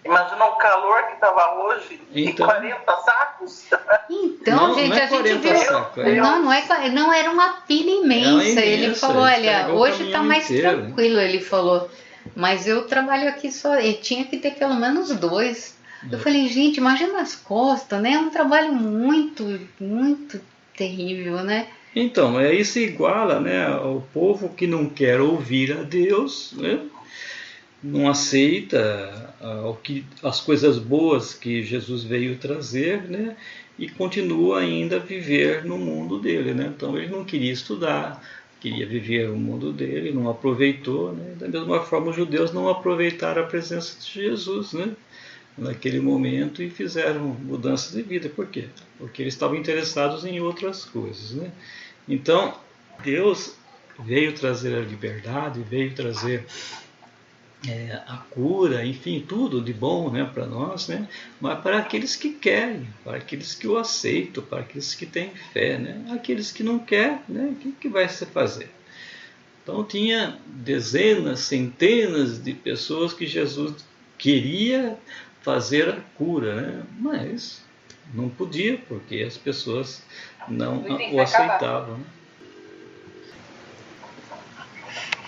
Imagina o calor que estava hoje, então, e 40 sacos. Então, não, gente, não é a gente viu. Sacos, não era uma pilha imensa. Ele falou, olha, hoje está mais inteiro, tranquilo, ele falou. Mas eu trabalho aqui só, eu tinha que ter pelo menos 2. Eu falei, gente, imagina as costas, né? É um trabalho muito, muito terrível, né? Então, isso iguala, né, ao povo que não quer ouvir a Deus, né? não aceita as coisas boas que Jesus veio trazer, né? E continua ainda a viver no mundo dele, né? Então ele não queria estudar, queria viver o mundo dele, não aproveitou, né? Da mesma forma, os judeus não aproveitaram a presença de Jesus, né? Naquele momento, e fizeram mudança de vida. Por quê? Porque eles estavam interessados em outras coisas, né? Então, Deus veio trazer a liberdade, veio trazer a cura, enfim, tudo de bom, né, para nós, né, mas para aqueles que querem, para aqueles que o aceitam, para aqueles que têm fé, né, aqueles que não querem, né, o que vai se fazer? Então tinha dezenas, centenas de pessoas que Jesus queria fazer a cura, né, mas não podia, porque as pessoas não o aceitavam. Né?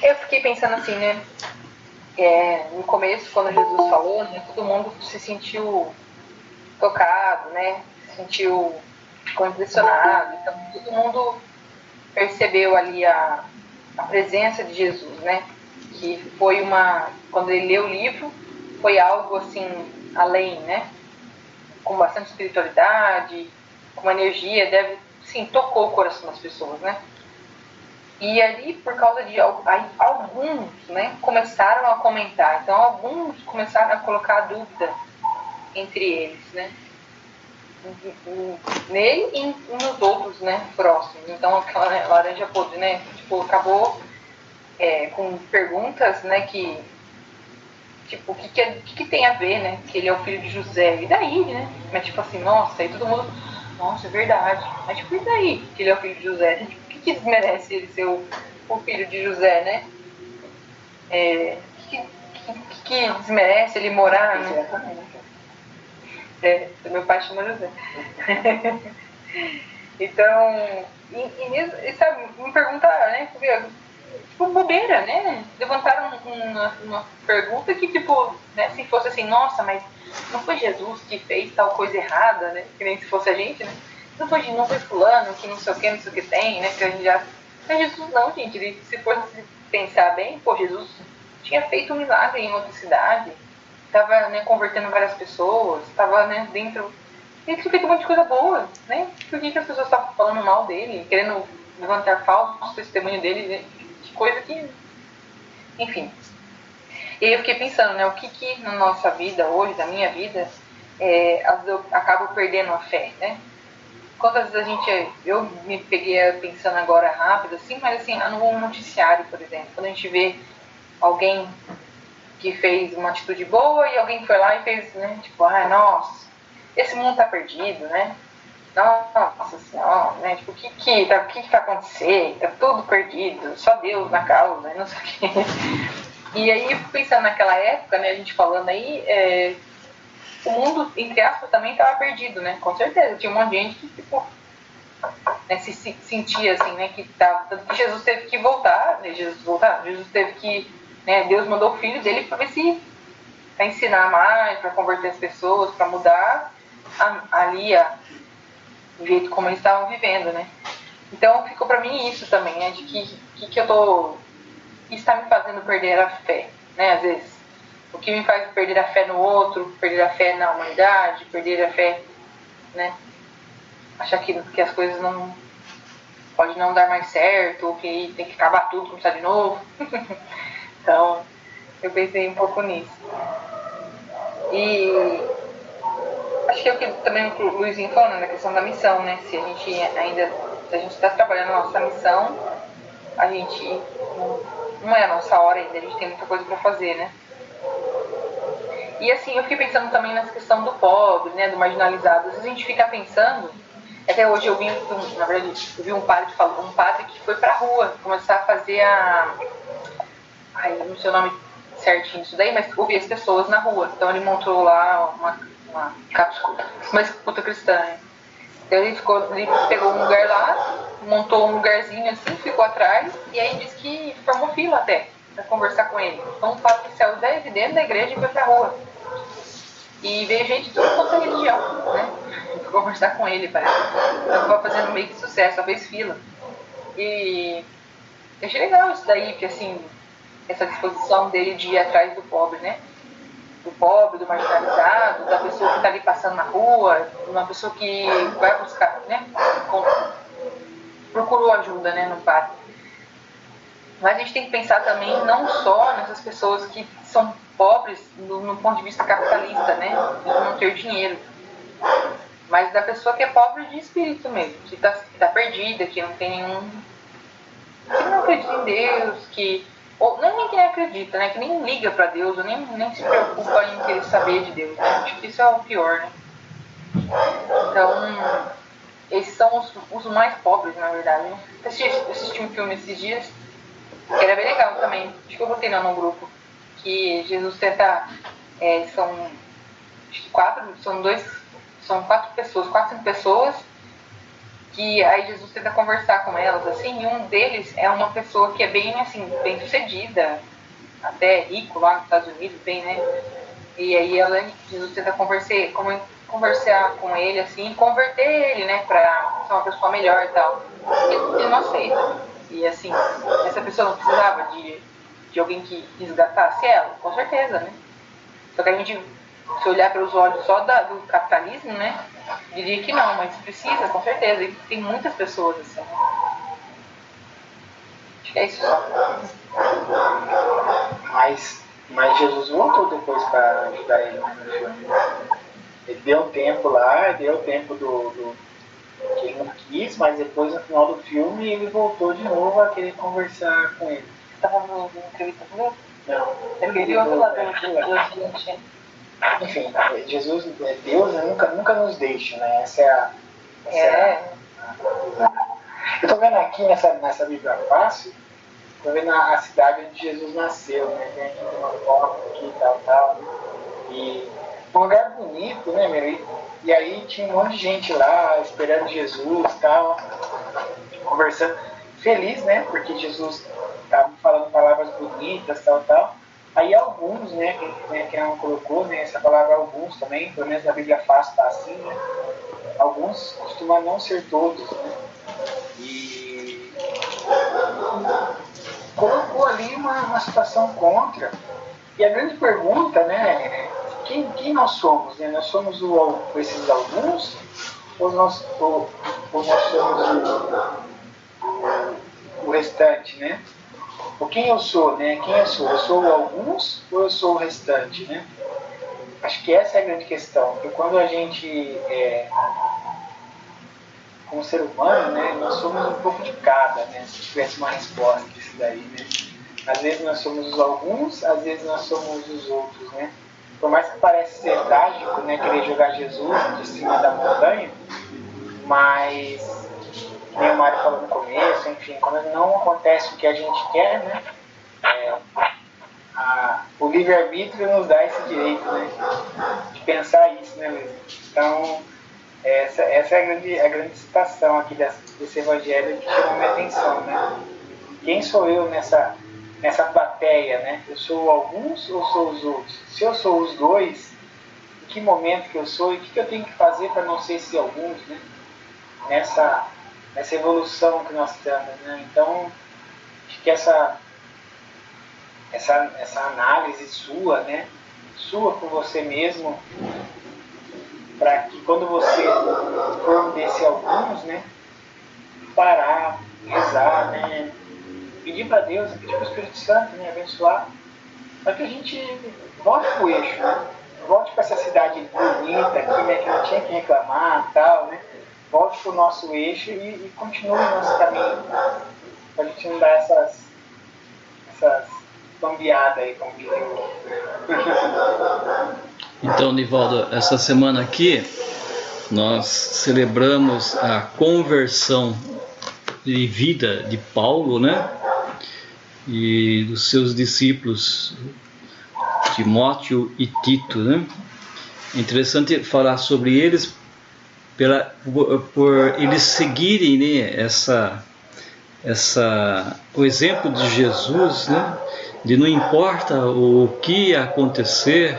Eu fiquei pensando assim, né? No começo, quando Jesus falou, né, todo mundo se sentiu tocado, né? Ficou impressionado. Então, todo mundo percebeu ali a presença de Jesus, né? Que foi quando ele leu o livro, foi algo assim, além, né? Com bastante espiritualidade, com uma energia, sim, tocou o coração das pessoas, né? E ali, por causa de alguns, né, começaram a comentar. Então, alguns começaram a colocar dúvida entre eles, né? Nele e nos outros, né, próximos. Então, aquela laranja podre, né, tipo, acabou com perguntas, né, que, tipo, o que tem a ver, né, que ele é o filho de José. E daí, né? Mas, tipo assim, nossa, aí todo mundo, nossa, é verdade. Mas, tipo, e daí que ele é o filho de José? Tipo, o que desmerece ele ser o filho de José, né? Que desmerece ele morar, né? Meu pai chama José. Então, e sabe, me perguntaram, né? Tipo, bobeira, né? Levantaram uma pergunta que, tipo, né, se fosse assim, nossa, mas não foi Jesus que fez tal coisa errada, né? Que nem se fosse a gente, né? Não foi fulano, que não sei o que tem, né? Que a gente já... Mas Jesus não, gente. Ele, se fosse pensar bem, pô, Jesus tinha feito um milagre em outra cidade, estava, né, convertendo várias pessoas, estava, né, dentro... Ele tinha feito um monte de coisa boa, né? Por que as pessoas estavam falando mal dele, querendo levantar falso testemunho dele, né? Que coisa que... Enfim. E aí eu fiquei pensando, né? O que na nossa vida hoje, na minha vida, às vezes eu acabo perdendo a fé, né? Quantas vezes eu me peguei pensando agora rápido, assim, mas assim, no noticiário, por exemplo, quando a gente vê alguém que fez uma atitude boa e alguém foi lá e fez, né, tipo, nossa, esse mundo tá perdido, né? Nossa senhora, né? Tipo, o que vai acontecer? Tá tudo perdido, só Deus na causa, não sei o quê. E aí, pensando naquela época, né, a gente falando aí, o mundo, entre aspas, também estava perdido, né? Com certeza. Tinha um monte de gente que, tipo, né, se sentia assim, né? Que tava, tanto que Jesus teve que voltar, né? Jesus teve que, né? Deus mandou o filho dele para ver se, para ensinar mais, para converter as pessoas, para mudar ali o jeito como eles estavam vivendo, né? Então ficou para mim isso também, né? De que eu tô, que está me fazendo perder a fé, né? Às vezes. O que me faz perder a fé no outro, perder a fé na humanidade, perder a fé, né? Achar que as coisas não... pode não dar mais certo, ou que tem que acabar tudo, começar de novo. Então, eu pensei um pouco nisso. E acho que é o que também o Luizinho falando, na questão da missão, né? Se a gente está trabalhando a nossa missão, a gente... não é a nossa hora ainda, a gente tem muita coisa para fazer, né? E assim, eu fiquei pensando também nessa questão do pobre, né, do marginalizado. Às vezes a gente fica pensando, até hoje eu vi, na verdade, eu vi um padre que foi pra rua começar a fazer eu não sei o nome certinho disso daí, mas ouvir as pessoas na rua. Então ele montou lá uma escuta cristã, né? Então ele pegou um lugar lá, montou um lugarzinho assim, ficou atrás, e aí disse que formou fila até, pra conversar com ele. Então o padre saiu de dentro da igreja e foi pra rua. E veio gente de toda quanto é religião, né? Pra conversar com ele, parece. Ela tava fazendo meio que sucesso, ela fez fila. E eu achei legal isso daí, porque assim, essa disposição dele de ir atrás do pobre, né? Do pobre, do marginalizado, da pessoa que está ali passando na rua, uma pessoa que vai buscar, né? Procurou ajuda, né, no padre. Mas a gente tem que pensar também não só nessas pessoas que são pobres no ponto de vista capitalista, né, de não ter dinheiro, mas da pessoa que é pobre de espírito mesmo, que tá perdida, que não tem nenhum, que não acredita em Deus, ou nem quem acredita, né, que nem liga para Deus, ou nem se preocupa em querer saber de Deus, né? Acho que isso é o pior, né? Então, esses são os mais pobres, na verdade, né? Assisti um filme esses dias, que era bem legal também, acho que eu botei lá no grupo, que Jesus tenta, são quatro pessoas, 5 pessoas, que aí Jesus tenta conversar com elas, assim, e um deles é uma pessoa que é bem, assim, bem sucedida, até rico lá nos Estados Unidos, bem, né? E aí Jesus tenta conversar com ele, assim, converter ele, né, pra ser uma pessoa melhor e tal. E ele não aceita. E assim, essa pessoa não precisava de alguém que resgatasse ela? Com certeza, né? Só que a gente, se olhar pelos olhos só do capitalismo, né, diria que não, mas precisa, com certeza. E tem muitas pessoas assim. Acho que é isso só. Mas Jesus voltou depois para ajudar ele no filme. Ele deu tempo lá, deu tempo do que ele não quis, mas depois no final do filme ele voltou de novo a querer conversar com ele. Estava no entrevista comigo? Não. Ele outro lado Enfim, Jesus, Deus nunca nos deixa, né? Eu estou vendo aqui nessa Bíblia Fácil, estou vendo a cidade onde Jesus nasceu, né? Tem aqui uma foto aqui e tal. E um lugar bonito, né, meu? E aí tinha um monte de gente lá esperando Jesus e tal, conversando, feliz, né? Porque Jesus estava falando palavras bonitas, tal. Aí alguns, né, que não colocou, né, essa palavra alguns também, pelo menos na Bíblia Fácil está assim, né? Alguns costumam não ser todos, né? E colocou ali uma situação contra. E a grande pergunta, né, quem nós somos? Né? Nós somos esses alguns ou nós somos o restante, né? Ou quem eu sou, né? Quem eu sou? Eu sou o alguns ou eu sou o restante, né? Acho que essa é a grande questão. Porque quando a gente, como ser humano, né, nós somos um pouco de cada, né? Se tivesse uma resposta disso daí, né? Às vezes nós somos os alguns, às vezes nós somos os outros, né? Por mais que pareça ser trágico, né, querer jogar Jesus de cima da montanha, mas, como o Mário falou no começo, enfim, quando não acontece o que a gente quer, né, o livre-arbítrio nos dá esse direito, né, de pensar isso, né, Luiz? Então, essa é a grande citação aqui desse evangelho que chamou minha atenção, né? Quem sou eu nessa plateia, né? Eu sou alguns ou sou os outros? Se eu sou os dois, em que momento que eu sou e o que eu tenho que fazer para não ser esses alguns, né? Nessa evolução que nós estamos, né? Então, acho que essa análise sua, né? Sua com você mesmo, para que quando você for desse alguns, né? Parar, rezar, né? Pedir para Deus, pedir para o Espírito Santo, né, abençoar, para que a gente volte para o eixo, né? Volte para essa cidade bonita aqui, né, que não tinha que reclamar e tal, né? Volte para o nosso eixo e continue o nosso caminho, para a gente não dar essas bambeadas aí, como que eu... Então, Nivaldo, essa semana aqui nós celebramos a conversão de vida de Paulo, né? E dos seus discípulos Timóteo e Tito, né? É interessante falar sobre eles por eles seguirem, né, o exemplo de Jesus, né? De não importa o que acontecer,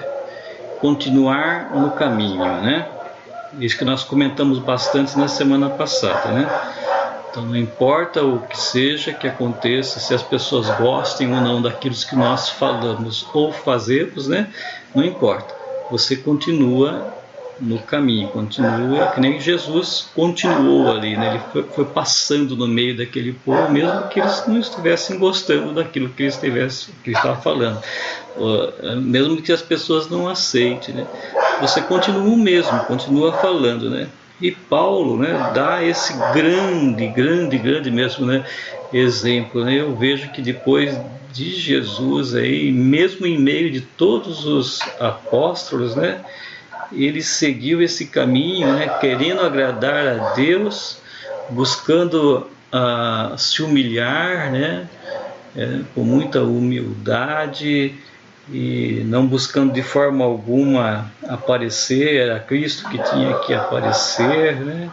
continuar no caminho, né? Isso que nós comentamos bastante na semana passada, né? Então não importa o que seja que aconteça, se as pessoas gostem ou não daquilo que nós falamos ou fazemos, né? Não importa. Você continua no caminho, continua, que nem Jesus continuou ali, né? Ele foi passando no meio daquele povo, mesmo que eles não estivessem gostando daquilo que ele estava falando, mesmo que as pessoas não aceitem, né? Você continua o mesmo, continua falando, né? E Paulo, né, dá esse grande mesmo, né, exemplo, né? Eu vejo que depois de Jesus aí, mesmo em meio de todos os apóstolos, né, ele seguiu esse caminho, né, querendo agradar a Deus, buscando se humilhar, né, com muita humildade e não buscando de forma alguma aparecer, era Cristo que tinha que aparecer, né?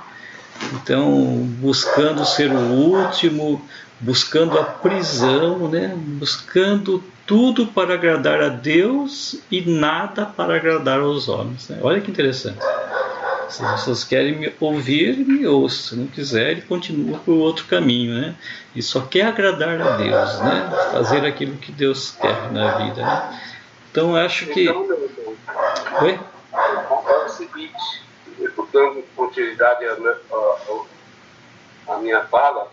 Então, buscando ser o último, buscando a prisão, né? Buscando tudo para agradar a Deus e nada para agradar aos homens, né? Olha que interessante. Se as pessoas querem me ouvir, me ouçam. Se não quiserem, continua por outro caminho, né? E só quer agradar a Deus, né? Fazer aquilo que Deus quer na vida, né? Então, acho que... Oi? É o seguinte, dando continuidade à minha fala,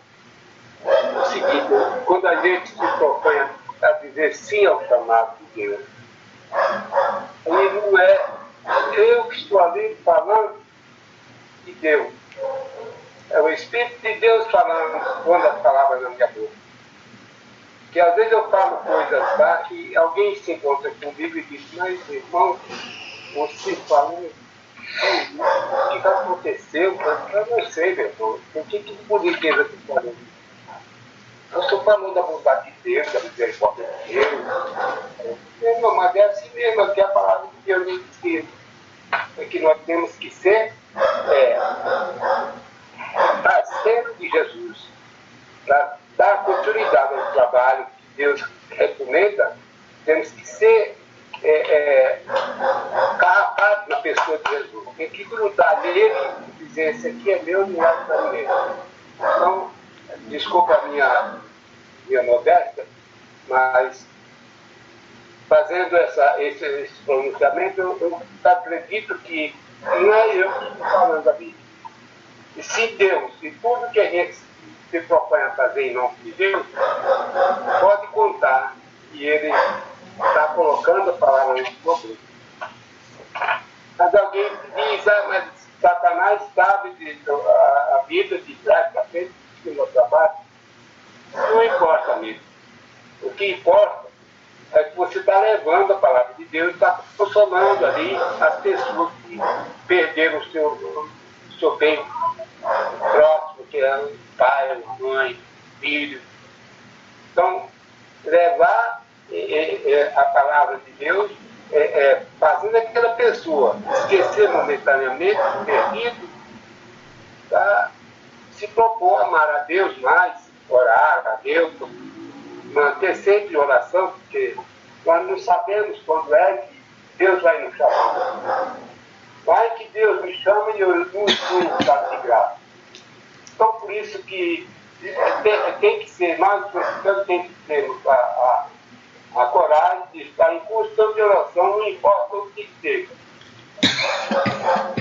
é o seguinte, quando a gente se propõe a dizer sim ao chamado de Deus, ele não é eu que estou ali falando de Deus. É o Espírito de Deus falando quando as palavras na minha boca. Que às vezes eu falo coisas lá e alguém se encontra comigo e diz, mas irmão, você falou, o que aconteceu? Eu não sei, meu irmão. O que podia ter aqui falando? Eu estou falando da bondade de Deus, da misericórdia de Deus. Mas é assim mesmo, que a palavra de Deus me ensina. É que nós temos que ser parceiro de Jesus. Para dar continuidade ao trabalho que Deus recomenda, temos que ser carrapato na pessoa de Jesus. Tem que grudar nele e dizer, esse aqui é meu, não é para ninguém. Então, desculpa a minha modéstia, mas fazendo esse pronunciamento, eu acredito que não é eu que estou falando aqui. E se Deus, se tudo que a gente se propõe a fazer em nome de Deus, pode contar que Ele está colocando a palavra no problema. Mas alguém diz, mas Satanás sabe a vida de trás para frente do meu trabalho. Não importa, amigo. O que importa é que você está levando a palavra de Deus e está consolando ali as pessoas que perderam o seu bem próximo, que é o pai, a mãe, filho. Então, levar a palavra de Deus fazendo aquela pessoa esquecer momentaneamente, perdido, tá? Se propor a amar a Deus mais, orar a Deus, manter sempre oração, porque nós não sabemos quando é que Deus vai nos chamar. Vai que Deus me chama e eu não estou em estado de graça. Então, por isso que tem que ser, nós tem que ter a coragem de estar em constante oração, não importa o que seja.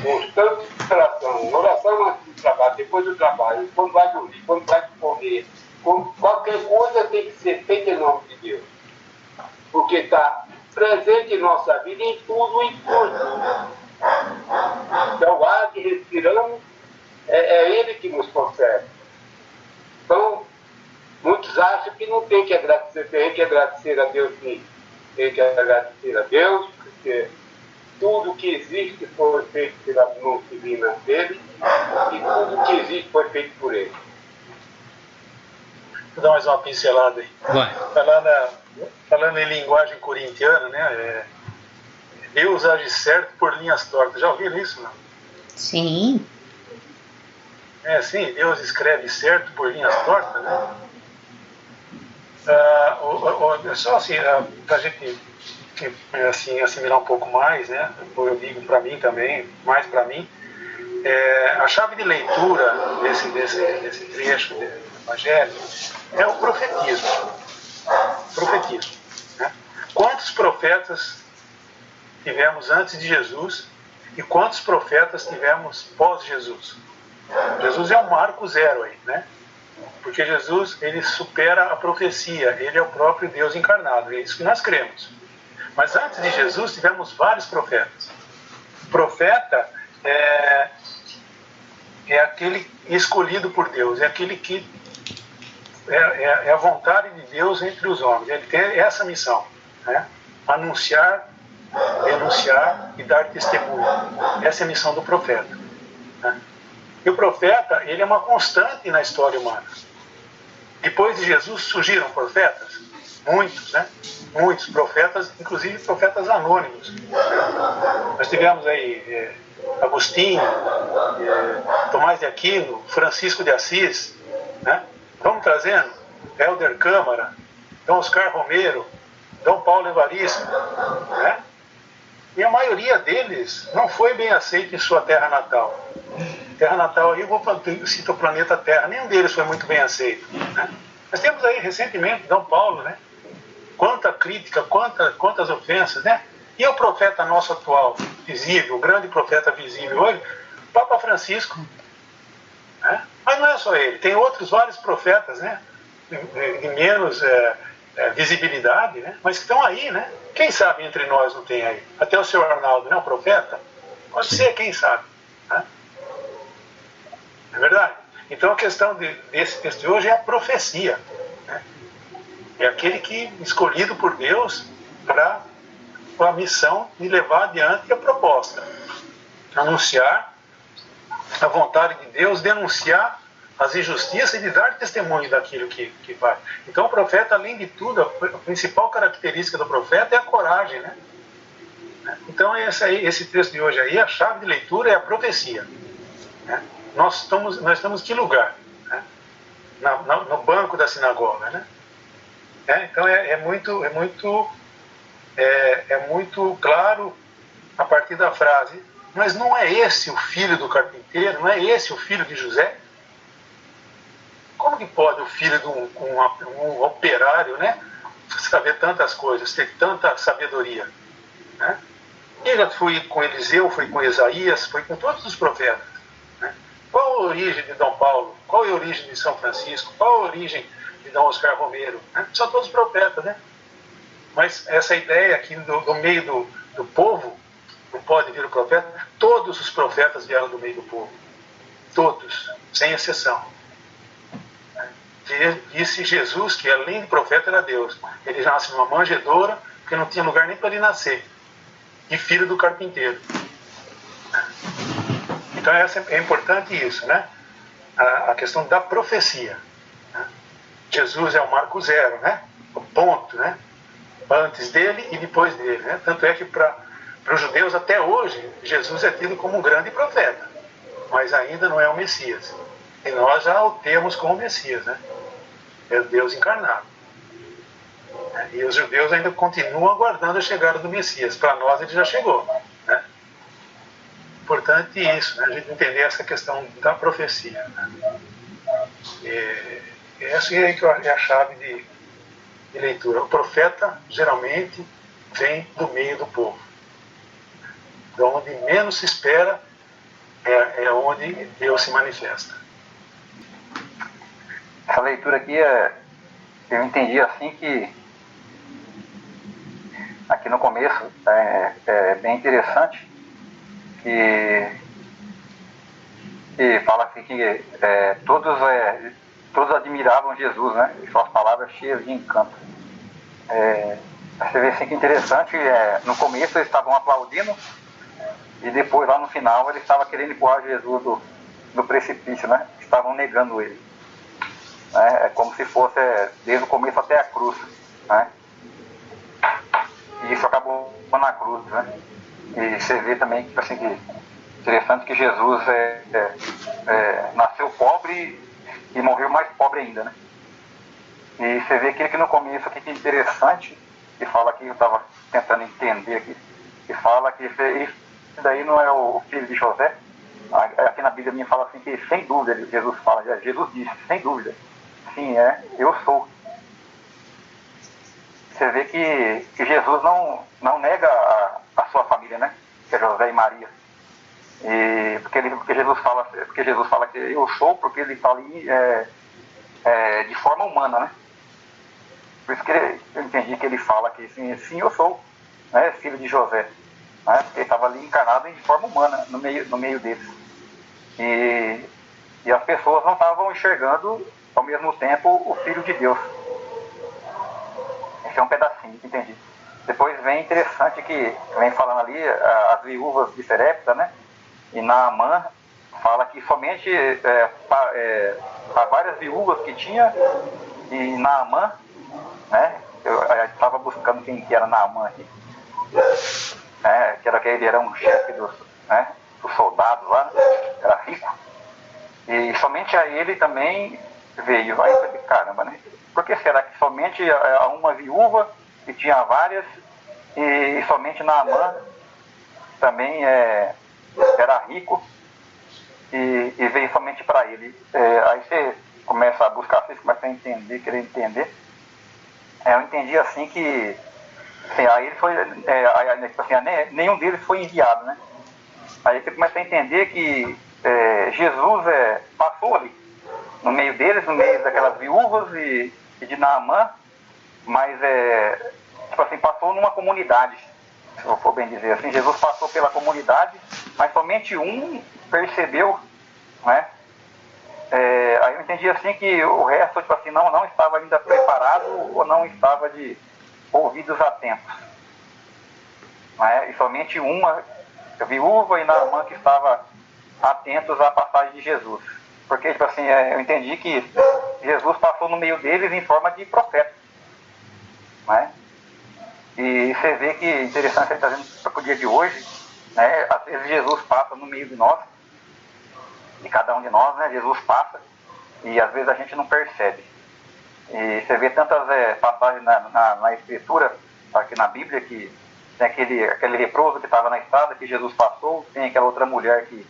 Constante oração. Oração antes do trabalho, depois do trabalho, quando vai dormir, quando vai comer. Qualquer coisa tem que ser feita em nome de Deus. Porque está presente em nossa vida em tudo e em tudo. Então, o ar que respiramos é Ele que nos concede. Então, muitos acham que não tem que agradecer, tem que agradecer a Deus sim. Tem que agradecer a Deus, porque tudo que existe foi feito pelas mãos divinas dele e tudo que existe foi feito por ele. Vou dar mais uma pincelada aí. Vai. Falando em linguagem corintiana, né? Deus age certo por linhas tortas. Já ouviram isso, não? Sim. Sim, Deus escreve certo por linhas tortas, né? Só assim, para a gente assim, assimilar um pouco mais, né? Eu digo para mim também, mais para mim, a chave de leitura desse trecho do Evangelho é o profetismo. Profetismo, né? Quantos profetas tivemos antes de Jesus e quantos profetas tivemos pós-Jesus? Jesus é um marco zero aí, né? Porque Jesus, ele supera a profecia, ele é o próprio Deus encarnado, é isso que nós cremos. Mas antes de Jesus tivemos vários profetas. O profeta é aquele escolhido por Deus, é aquele que é a vontade de Deus entre os homens. Ele tem essa missão, né? Anunciar, denunciar e dar testemunho. Essa é a missão do profeta, né? E o profeta, ele é uma constante na história humana. Depois de Jesus surgiram profetas, muitos, né? Muitos profetas, inclusive profetas anônimos. Nós tivemos aí Agostinho, Tomás de Aquino, Francisco de Assis, né? Vamos trazendo Helder Câmara, Dom Oscar Romero, Dom Paulo Evaristo, né? E a maioria deles não foi bem aceito em sua terra natal. Terra natal aí, eu cito o planeta Terra, nenhum deles foi muito bem aceito, né? Nós temos aí recentemente Dom Paulo, né? Quanta crítica, quantas ofensas, né? E o profeta nosso atual, visível, o grande profeta visível hoje, Papa Francisco, né? Mas não é só ele, tem outros vários profetas, né? De menos visibilidade, né? Mas que estão aí, né? Quem sabe entre nós não tem aí? Até o senhor Arnaldo, não é um profeta? Pode ser, quem sabe, né? É verdade? Então a questão desse texto de hoje é a profecia, né? É aquele que escolhido por Deus para a missão de levar adiante a proposta, anunciar a vontade de Deus, denunciar as injustiças e de dar testemunho daquilo que vai. Então o profeta, além de tudo, a principal característica do profeta é a coragem, né? Então esse texto de hoje aí, a chave de leitura é a profecia, né? Nós estamos em que lugar? Né? No banco da sinagoga, né? Então é muito claro a partir da frase: mas não é esse o filho do carpinteiro? Não é esse o filho de José? Como que pode o filho de um operário, né, saber tantas coisas, ter tanta sabedoria, né? Eu já fui com Eliseu, fui com Isaías, fui com todos os profetas, né? Qual a origem de Dom Paulo? Qual é a origem de São Francisco? Qual a origem de Dom Oscar Romero? Né? São todos profetas, né? Mas essa ideia aqui do meio do povo, não pode vir o profeta. Todos os profetas vieram do meio do povo. Todos, sem exceção. Disse Jesus que além de profeta era Deus. Ele nasce numa manjedoura, porque não tinha lugar nem para ele nascer. E filho do carpinteiro. Então é importante isso, né? A questão da profecia. Né? Jesus é o marco zero, né? O ponto, né? Antes dele e depois dele, né? Tanto é que para os judeus até hoje Jesus é tido como um grande profeta, mas ainda não é o Messias. E nós já o temos como Messias, né? É o Deus encarnado. E os judeus ainda continuam aguardando a chegada do Messias. Para nós ele já chegou, né? Importante isso, né? A gente entender essa questão da profecia, né? Essa é a chave de leitura. O profeta geralmente vem do meio do povo. De onde menos se espera é onde Deus se manifesta. Essa leitura aqui eu entendi assim que aqui no começo é bem interessante que fala assim que todos admiravam Jesus, né? E suas palavras cheias de encanto. Você vê assim que interessante, no começo eles estavam aplaudindo e depois lá no final eles estavam querendo empurrar Jesus do precipício, né? Estavam negando ele. É como se fosse desde o começo até a cruz, né? E isso acabou na cruz, né? E você vê também que, assim, que interessante que Jesus nasceu pobre e morreu mais pobre ainda, né? E você vê que no começo aqui que é interessante, que fala aqui, eu estava tentando entender aqui, que fala que isso daí não é o filho de José, aqui na Bíblia minha fala assim que sem dúvida, Jesus fala, Jesus disse, sem dúvida, sim, eu sou. Você vê que Jesus não nega a sua família, né? Que é José e Maria. E porque Jesus fala que eu sou, porque ele fala de forma humana, né? Por isso que eu entendi que ele fala que sim, eu sou, né, filho de José, né? Porque ele estava ali encarnado de forma humana no meio deles. E as pessoas não estavam enxergando ao mesmo tempo o Filho de Deus. Esse é um pedacinho que entendi. Depois vem interessante que vem falando ali as viúvas de Serepta, né? E Naamã fala que somente há várias viúvas que tinha, e Naamã, né? Eu estava buscando quem que era Naamã aqui, né? Que ele era um chefe dos soldados lá, né? Era rico, e somente a ele também veio. Aí eu falei, caramba, né? Por que será que somente a uma viúva que tinha várias, e somente Naamã também era rico, e veio somente para ele? Aí você começa a buscar, você começa a querer entender. Eu entendi assim que aí ele foi, nenhum deles foi enviado, né? Aí você começa a entender que Jesus passou ali no meio deles, no meio daquelas viúvas e de Naamã, mas passou numa comunidade, se eu for bem dizer assim. Jesus passou pela comunidade, mas somente um percebeu, né? Aí eu entendi assim que o resto, não estava ainda preparado, ou não estava de ouvidos atentos, né? E somente uma viúva e Naamã que estava atentos à passagem de Jesus. Porque, eu entendi que Jesus passou no meio deles em forma de profeta, né? E você vê que é interessante ele trazendo para o dia de hoje, né? Às vezes Jesus passa no meio de nós, de cada um de nós, né? Jesus passa, e às vezes a gente não percebe. E você vê tantas passagens na Escritura, aqui na Bíblia, que tem aquele leproso que estava na estrada, que Jesus passou, tem aquela outra mulher que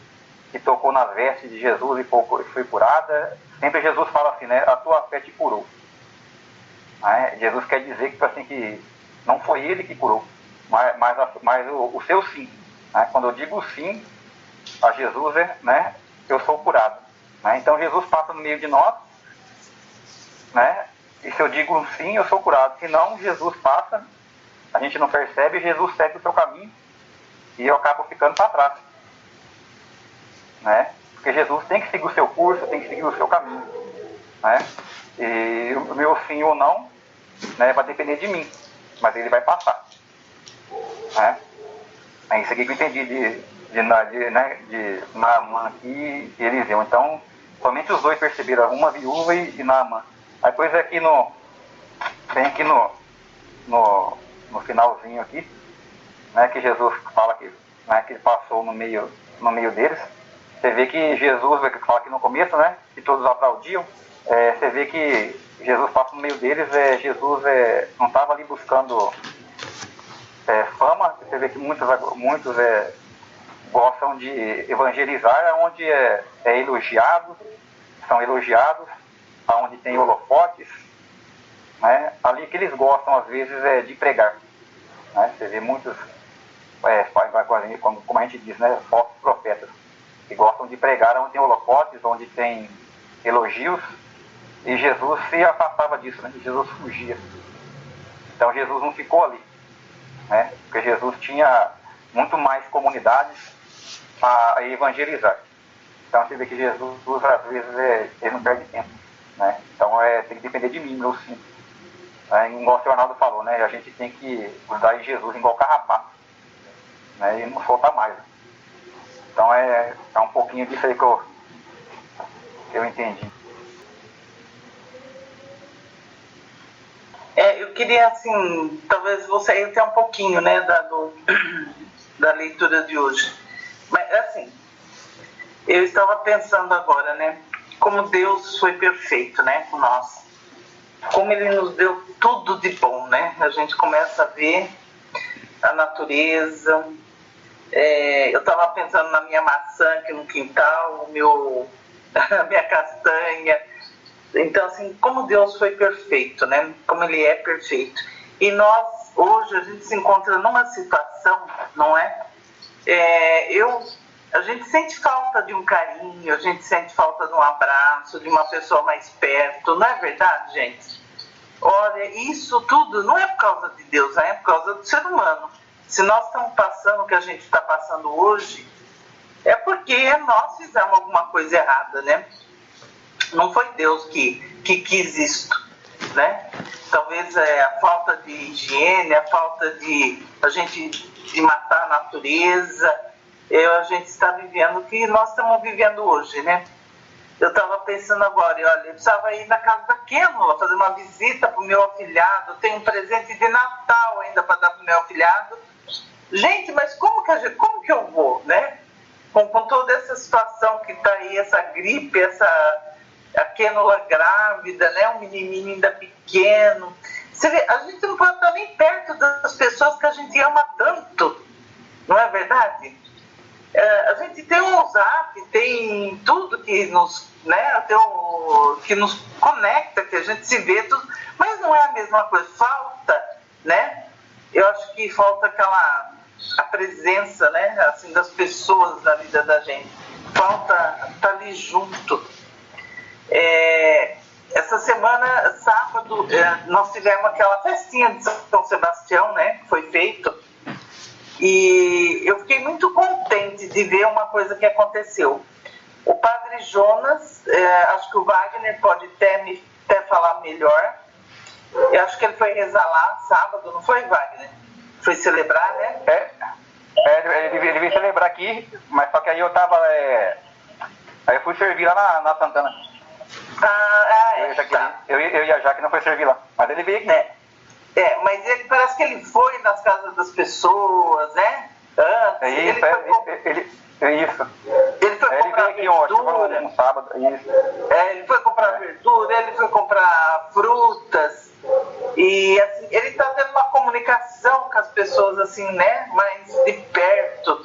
tocou nas vestes de Jesus e foi curada. Sempre Jesus fala assim, né? A tua fé te curou. Jesus quer dizer que não foi ele que curou, mas o seu sim. Né? Quando eu digo sim a Jesus, né? Eu sou curado. Né? Então Jesus passa no meio de nós, né? E se eu digo sim, eu sou curado. Se não, Jesus passa, a gente não percebe, Jesus segue o seu caminho e eu acabo ficando para trás, né? Porque Jesus tem que seguir o seu curso, tem que seguir o seu caminho, né? E o meu sim ou não, né, vai depender de mim, mas ele vai passar, né? É isso aqui que eu entendi de Naamã e Eliseu. Então, somente os dois perceberam, uma viúva e Naamã. Aí depois tem aqui no finalzinho aqui, né, que Jesus fala que, né, que ele passou no meio deles. Você vê que Jesus, que fala aqui no começo, né, que todos aplaudiam. Você vê que Jesus passa no meio deles. Jesus não estava ali buscando fama. Você vê que muitos gostam de evangelizar onde elogiado, são elogiados, onde tem holofotes, né? Ali que eles gostam às vezes de pregar, né? Você vê muitos, como a gente diz, né, falsos profetas, que gostam de pregar onde tem holofotes, onde tem elogios, e Jesus se afastava disso, né? Jesus fugia. Então Jesus não ficou ali, né? Porque Jesus tinha muito mais comunidades a evangelizar. Então você vê que Jesus às vezes ele não perde tempo, né? Então tem que depender de mim, meu sim. Igual o senhor Arnaldo falou, né? A gente tem que usar em Jesus igual carrapato, né? E não soltar mais. Então é um pouquinho disso aí que eu entendi. Eu queria, assim, talvez você entre um pouquinho, né, da leitura de hoje. Mas, assim, eu estava pensando agora, né, como Deus foi perfeito, né, com nós. Como Ele nos deu tudo de bom, né? A gente começa a ver a natureza, Eu estava pensando na minha maçã aqui no quintal, a minha castanha. Então, assim, como Deus foi perfeito, né? Como Ele é perfeito. E nós, hoje, a gente se encontra numa situação, não é? A gente sente falta de um carinho, a gente sente falta de um abraço, de uma pessoa mais perto, não é verdade, gente? Olha, isso tudo não é por causa de Deus, é por causa do ser humano. Se nós estamos passando o que a gente está passando hoje, é porque nós fizemos alguma coisa errada, né? Não foi Deus que quis isto, né? Talvez a falta de higiene, a falta de matar a natureza, a gente está vivendo o que nós estamos vivendo hoje, né? Eu estava pensando agora, olha, eu precisava ir na casa da Kênula, fazer uma visita para o meu afilhado, tem um presente de Natal ainda para dar para o meu afilhado. Gente, mas como que eu vou, né? Com toda essa situação que está aí, essa gripe, a Kênula grávida, né? Um menininho ainda pequeno. Você vê, a gente não pode estar nem perto das pessoas que a gente ama tanto, não é verdade? A gente tem um WhatsApp, tem tudo que nos, né, que nos conecta, que a gente se vê, tudo, mas não é a mesma coisa. Falta, né? Eu acho que falta a presença, né, assim, das pessoas na vida da gente. Falta estar ali junto. Essa semana, sábado, nós tivemos aquela festinha de São Sebastião, né, que foi feito. E eu fiquei muito contente de ver uma coisa que aconteceu. O padre Jonas, acho que o Wagner pode até falar melhor. Eu acho que ele foi rezar lá sábado, não foi, Wagner? Foi celebrar, né? Ele veio celebrar aqui, mas só que aí eu tava. Aí eu fui servir lá na Santana. Eu e a Jaque não foi servir lá, mas ele veio aqui. Mas ele parece que ele foi nas casas das pessoas, né? Antes. Isso. Ele foi comprar verdura. Um sábado, isso. Ele foi comprar verdura, ele foi comprar frutas. E assim, ele está tendo uma comunicação com as pessoas, assim, né? Mais de perto.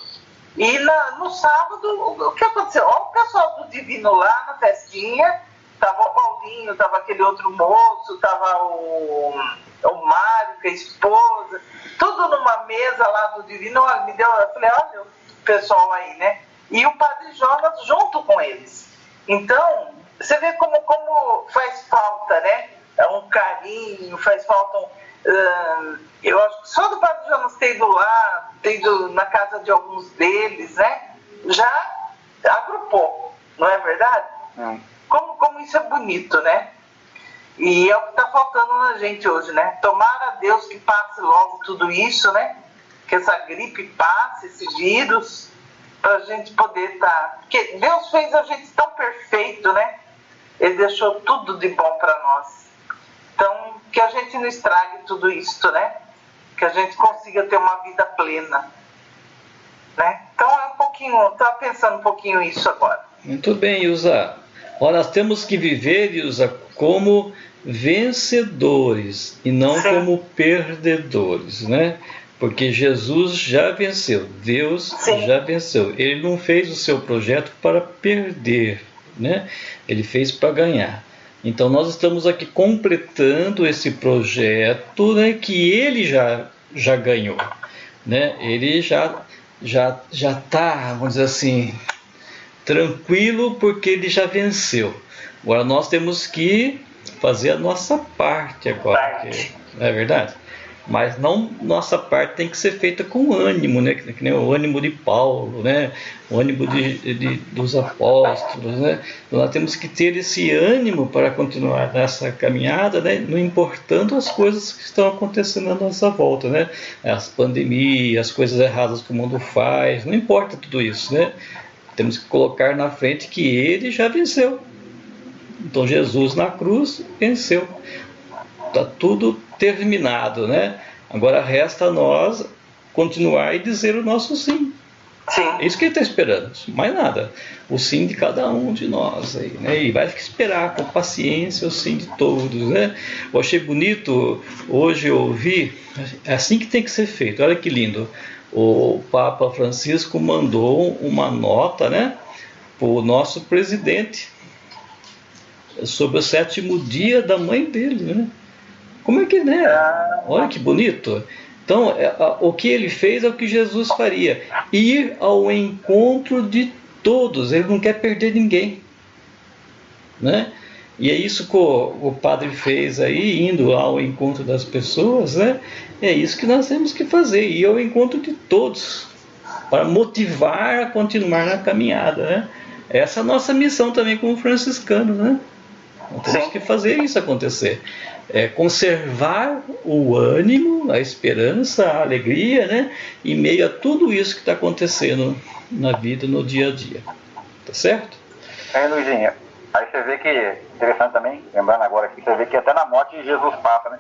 E no sábado, o que aconteceu? Olha o pessoal do Divino lá na festinha. Tava o Paulinho, tava aquele outro moço, tava o Mário, que é a esposa, tudo numa mesa lá do Divino. Eu falei, olha o pessoal aí, né? E o padre Jonas junto com eles. Então, você vê como faz falta, né? Um carinho, faz falta eu acho que só do padre Jonas ter ido lá, ter ido na casa de alguns deles, né? Já agrupou, não é verdade? Como isso é bonito, né? E é o que está faltando na gente hoje, né? Tomara a Deus que passe logo tudo isso, né? Que essa gripe passe, esse vírus, para a gente poder estar... Porque Deus fez a gente tão perfeito, né? Ele deixou tudo de bom para nós. Então, que a gente não estrague tudo isso, né? Que a gente consiga ter uma vida plena, né? Então, estava pensando um pouquinho isso agora. Muito bem, Ilza. Ora, nós temos que viver, Ilza, como vencedores e não como perdedores, né? Porque Jesus já venceu, Deus já venceu. Ele não fez o seu projeto para perder, né? Ele fez para ganhar. Então nós estamos aqui completando esse projeto, né, que ele já ganhou, né? Ele já está, vamos dizer assim, tranquilo porque ele já venceu. Agora nós temos que fazer a nossa parte agora, não é verdade? Mas não, nossa parte tem que ser feita com ânimo, né? Que nem o ânimo de Paulo, né? O ânimo dos apóstolos, né? Então, nós temos que ter esse ânimo para continuar nessa caminhada, né? Não importando as coisas que estão acontecendo à nossa volta, né? As pandemias, as coisas erradas que o mundo faz, não importa tudo isso, né? Temos que colocar na frente que ele já venceu. Então Jesus na cruz venceu. Está tudo terminado, né? Agora resta a nós continuar e dizer o nosso sim. É isso que ele está esperando, mais nada. O sim de cada um de nós aí, né? E vai esperar com paciência o sim de todos, né? Eu achei bonito, hoje eu ouvi, é assim que tem que ser feito, olha que lindo. o Papa Francisco mandou uma nota, né, para o nosso presidente sobre o 7º dia da mãe dele, né? Como é que, né? Olha que bonito. Então, o que ele fez é o que Jesus faria: ir ao encontro de todos. Ele não quer perder ninguém, né? E é isso que o padre fez aí, indo ao encontro das pessoas, né? É isso que nós temos que fazer, ir ao encontro de todos, para motivar a continuar na caminhada, né? Essa é a nossa missão também como franciscanos, né? Nós temos que fazer isso acontecer. Conservar o ânimo, a esperança, a alegria, né? Em meio a tudo isso que está acontecendo na vida, no dia a dia. Tá certo? Luizinho, aí você vê que, interessante também, lembrando agora aqui, você vê que até na morte Jesus passa, né?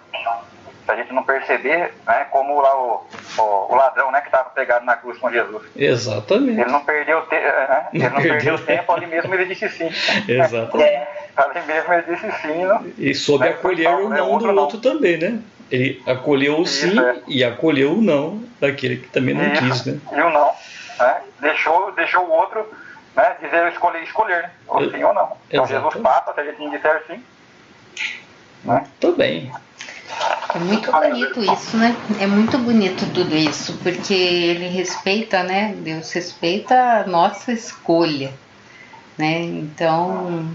Se a gente não perceber, né, como lá o ladrão, né, que estava pegado na cruz com Jesus. Exatamente. Ele não perdeu, né? Ele não perdeu tempo, ali mesmo ele disse sim. Exatamente. Ali mesmo ele disse sim. Não? E soube acolher o não do outro também, né? Ele acolheu o sim e acolheu o não daquele que também não quis, né? E o não, né? Deixou o outro, né, dizer escolher, né? Ou sim ou não. Então Jesus passa, se a gente disser sim. Né? Muito bem. É muito bonito isso, né? É muito bonito tudo isso, porque ele respeita, né? Deus respeita a nossa escolha, né? Então,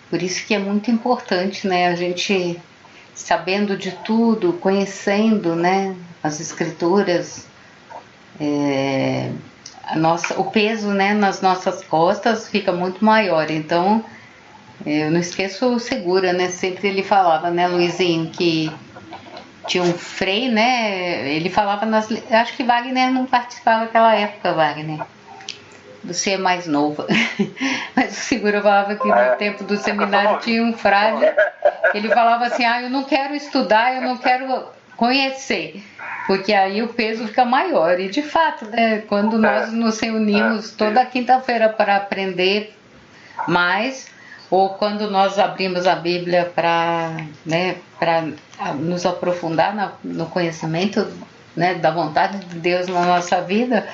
por isso que é muito importante, né? A gente, sabendo de tudo, conhecendo, né, as escrituras, o peso, né, nas nossas costas fica muito maior. Então, eu não esqueço o Segura, né? Sempre ele falava, né, Luizinho, que tinha um frei, né? Ele falava acho que Wagner não participava naquela época, Wagner. Você é mais nova. Mas o Segura falava que no tempo do seminário tinha um frade. Ele falava assim: eu não quero estudar, eu não quero conhecer, porque aí o peso fica maior. E de fato, né, quando nós nos reunimos toda quinta-feira para aprender mais, ou quando nós abrimos a Bíblia para, né, nos aprofundar no conhecimento, né, da vontade de Deus na nossa vida,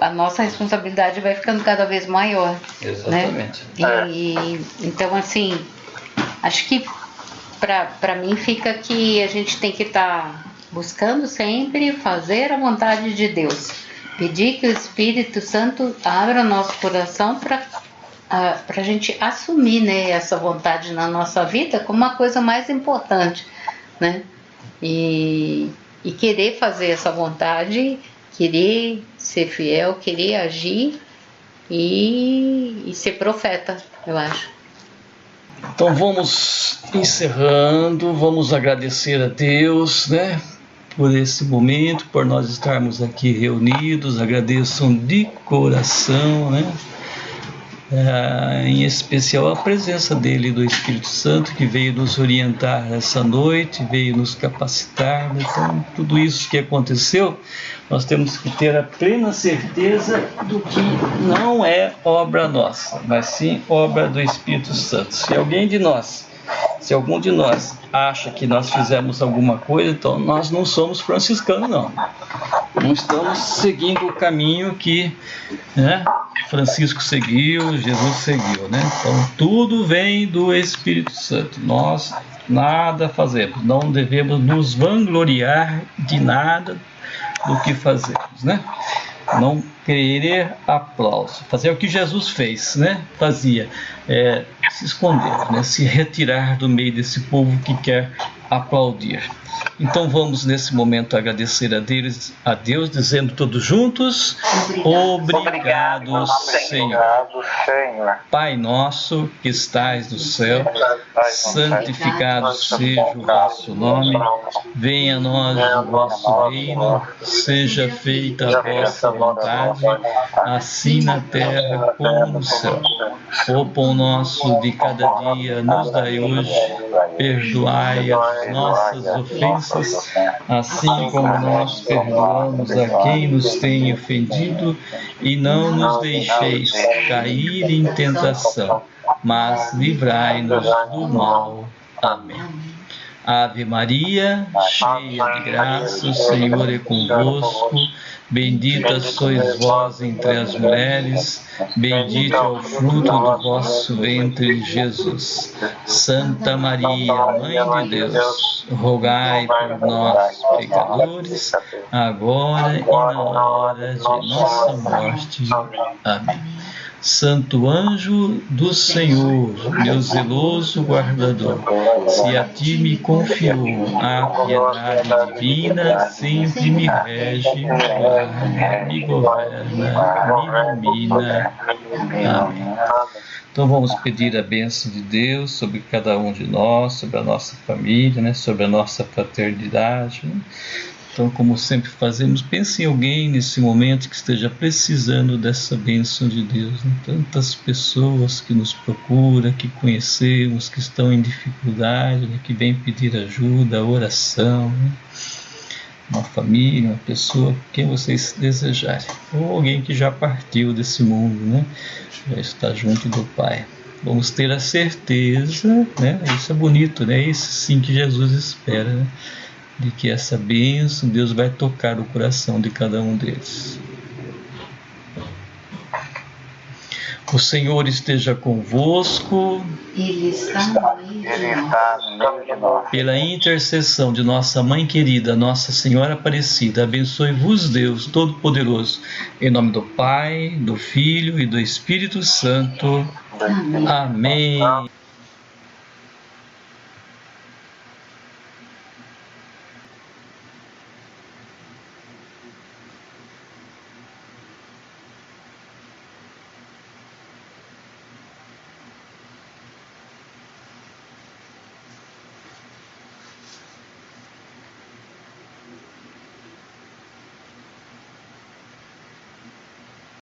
a nossa responsabilidade vai ficando cada vez maior. Exatamente. Né? Então, assim, acho que para mim fica que a gente tem que estar buscando sempre fazer a vontade de Deus, pedir que o Espírito Santo abra o nosso coração para a gente assumir, né, essa vontade na nossa vida como uma coisa mais importante, né? E querer fazer essa vontade, querer ser fiel, querer agir e ser profeta, eu acho. Então vamos encerrando, vamos agradecer a Deus, né, por esse momento, por nós estarmos aqui reunidos. Agradeçam de coração, né? Em especial a presença dele, do Espírito Santo, que veio nos orientar essa noite, veio nos capacitar. Então, tudo isso que aconteceu, nós temos que ter a plena certeza do que não é obra nossa, mas sim obra do Espírito Santo. Se algum de nós acha que nós fizemos alguma coisa, então nós não somos franciscanos, não. Não estamos seguindo o caminho que, né, Francisco seguiu, Jesus seguiu, né? Então tudo vem do Espírito Santo. Nós nada fazemos, não devemos nos vangloriar de nada do que fazemos, né? Não querer aplauso, fazer o que Jesus fez, né? Fazia, se esconder, né? Se retirar do meio desse povo que quer aplaudir. Então vamos nesse momento agradecer a Deus, dizendo todos juntos: Obrigado, Senhor. Pai nosso que estais no céu, santificado seja o vosso nome, venha a nós o vosso reino, seja feita a vossa vontade, assim na terra como no céu. O pão nosso de cada dia nos dai hoje, perdoai as nossas ofensas, assim como nós perdoamos a quem nos tem ofendido, e não nos deixeis cair em tentação, mas livrai-nos do mal. Amém. Ave Maria, cheia de graça, o Senhor é convosco. Bendita sois vós entre as mulheres, bendito é o fruto do vosso ventre, Jesus. Santa Maria, Mãe de Deus, rogai por nós, pecadores, agora e na hora de nossa morte. Amém. Santo anjo do Senhor, meu zeloso guardador, se a ti me confiou a piedade divina, sempre me rege, guarda, me governa, me ilumina. Amém. Então vamos pedir a bênção de Deus sobre cada um de nós, sobre a nossa família, né, sobre a nossa fraternidade, né? Então, como sempre fazemos, pense em alguém nesse momento que esteja precisando dessa bênção de Deus, né? Tantas pessoas que nos procuram, que conhecemos, que estão em dificuldade, né? Que vêm pedir ajuda, oração, né? Uma família, uma pessoa, quem vocês desejarem. Ou alguém que já partiu desse mundo, né? Já está junto do Pai. Vamos ter a certeza, né? Isso é bonito, né? Isso sim que Jesus espera, né? De que essa bênção, Deus vai tocar o coração de cada um deles. O Senhor esteja convosco. Ele está no meio de nós. Pela intercessão de nossa Mãe querida, Nossa Senhora Aparecida, abençoe-vos Deus Todo-Poderoso, em nome do Pai, do Filho e do Espírito Santo. Amém.